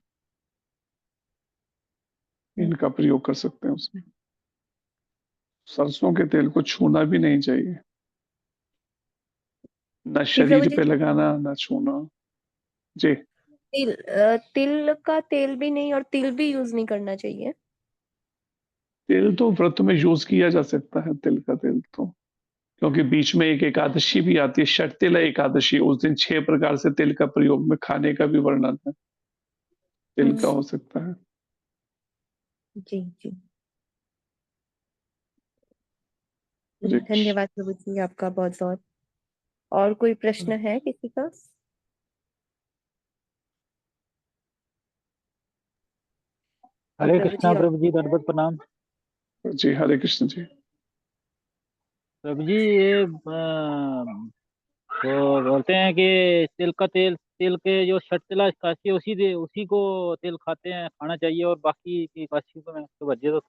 इनका प्रयोग कर सकते हैं उसमें। सरसों के तेल को छूना भी नहीं चाहिए, न जी प्रभु शरीर जी, पे लगाना न छूना। जी। तिल का तेल भी नहीं और तिल भी यूज नहीं करना चाहिए? तेल तो व्रत में यूज किया जा सकता है, तिल का तेल तो, क्योंकि बीच में एक एकादशी भी आती है, षटतिल एकादशी, उस दिन 6 प्रकार से तिल का प्रयोग में खाने का भी वर्णन है। तिल का हो सकता है। जी जी, हरे कृष्ण। धन्यवाद प्रभु जी आपका बहुत बहुत। और कोई प्रश्न है किसी का? तो हरे प्रभु कृष्णा जी प्रभु जी, दंडवत प्रणाम। जी हरे कृष्ण जी। प्रभु जी ये तो बोलते हैं कि तिल का तेल, तिल के जो षटतिला एकादशी है, उसी को तेल खाते हैं, खाना चाहिए, और बाकी की एकादशी को मैं तो वर्जित तो।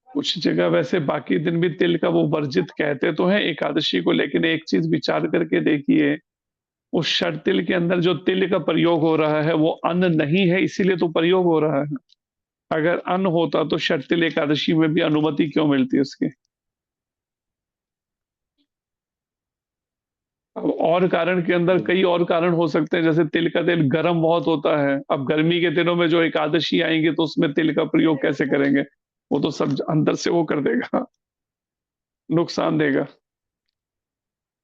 कुछ जगह वैसे बाकी दिन भी तिल का वो वर्जित कहते तो हैं एकादशी को, लेकिन एक चीज विचार करके देखिए, उस षटतिल के अंदर जो तिल का प्रयोग हो रहा है वो अन्न नहीं है, इसीलिए तो प्रयोग हो रहा है। अगर अन्न होता तो षटतिल एकादशी में भी अनुमति क्यों मिलती उसकी? अब और कारण के अंदर कई और कारण हो सकते हैं, जैसे तिल का तेल गर्म बहुत होता है। अब गर्मी के दिनों में जो एकादशी आएंगे तो उसमें तिल का प्रयोग कैसे करेंगे? वो तो सब अंदर से वो कर देगा, नुकसान देगा।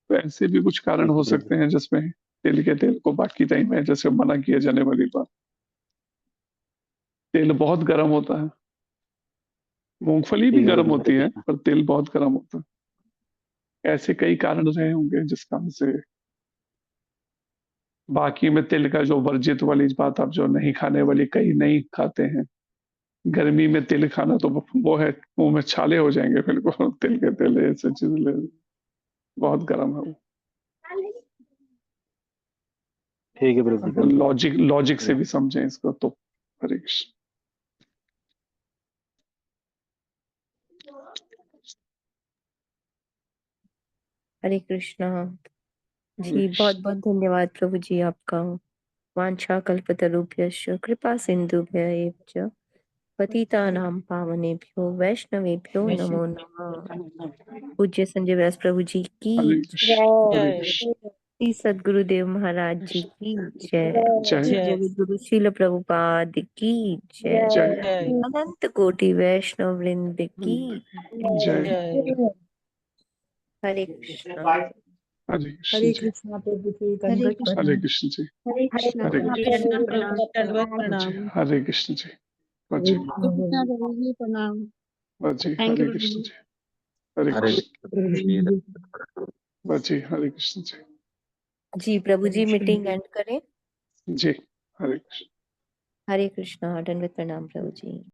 तो ऐसे भी कुछ कारण ठीक हो है प्रभु सकते हैं जिसमें तिल के तेल को बाकी टाइम में जैसे मना किया जाने वाली बात। तेल बहुत गर्म होता है, मूंगफली भी ठीक है गर्म प्रभु जी, हरे होती है, कृष्णा। पर तेल बहुत गर्म होता है। ऐसे कई कारण रहे होंगे जिस कारण से। बाकी में तिल का जो वर्जित वाली बात, आप जो नहीं खाने वाली, कई नहीं खाते हैं। गर्मी में तिल खाना तो वो है, मुंह में छाले हो जाएंगे बिल्कुल। तिल के तेल ऐसे चीज ले, बहुत गर्म है वो। ठीक है प्रभु जी, अगर धन्यवाद। लॉजिक लॉजिक से भी समझें इसको तो। हरे कृष्ण। हरे कृष्णा। हरे जी बहुत कृष्ण। बहुत धन्यवाद प्रभु जी आपका। वांछा कल्पतरुभ्यश्च कृपा सिंधुभ्य एव च पतितानां पावनेभ्यो वैष्णवेभ्यो नमो नमः। पूज्य संजय व्यास प्रभु जी की हरे कृष्ण हरे जय कृष्ण श्री सद्गुरुदेव महाराज जी की जय। जय जय जगत गुरु श्रील प्रभुपाद की जय। जय जय अनंत कोटि वैष्णव वृंद की जय जय। हरे कृष्ण। हरे कृष्ण हरे जी कृष्णा प्रभु जी, हरे दंडवत कृष्ण हरे प्रणाम। कृष्ण जी हरे कृष्ण हरे प्रभु जी, कृष्णा दंडवत प्रभु प्रणाम। दंडवत जी प्रणाम। हरे कृष्ण जी हरे जी कृष्णा प्रभु जी, प्रणाम। जी थैंक यू हरे प्रभु कृष्ण जी। जी हरे हरे कृष्ण जी हरे कृष्ण जी जी प्रभु जी मीटिंग एंड करें। जी हरे कृष्ण हरे कृष्णा दंडवत प्रणाम प्रभु जी।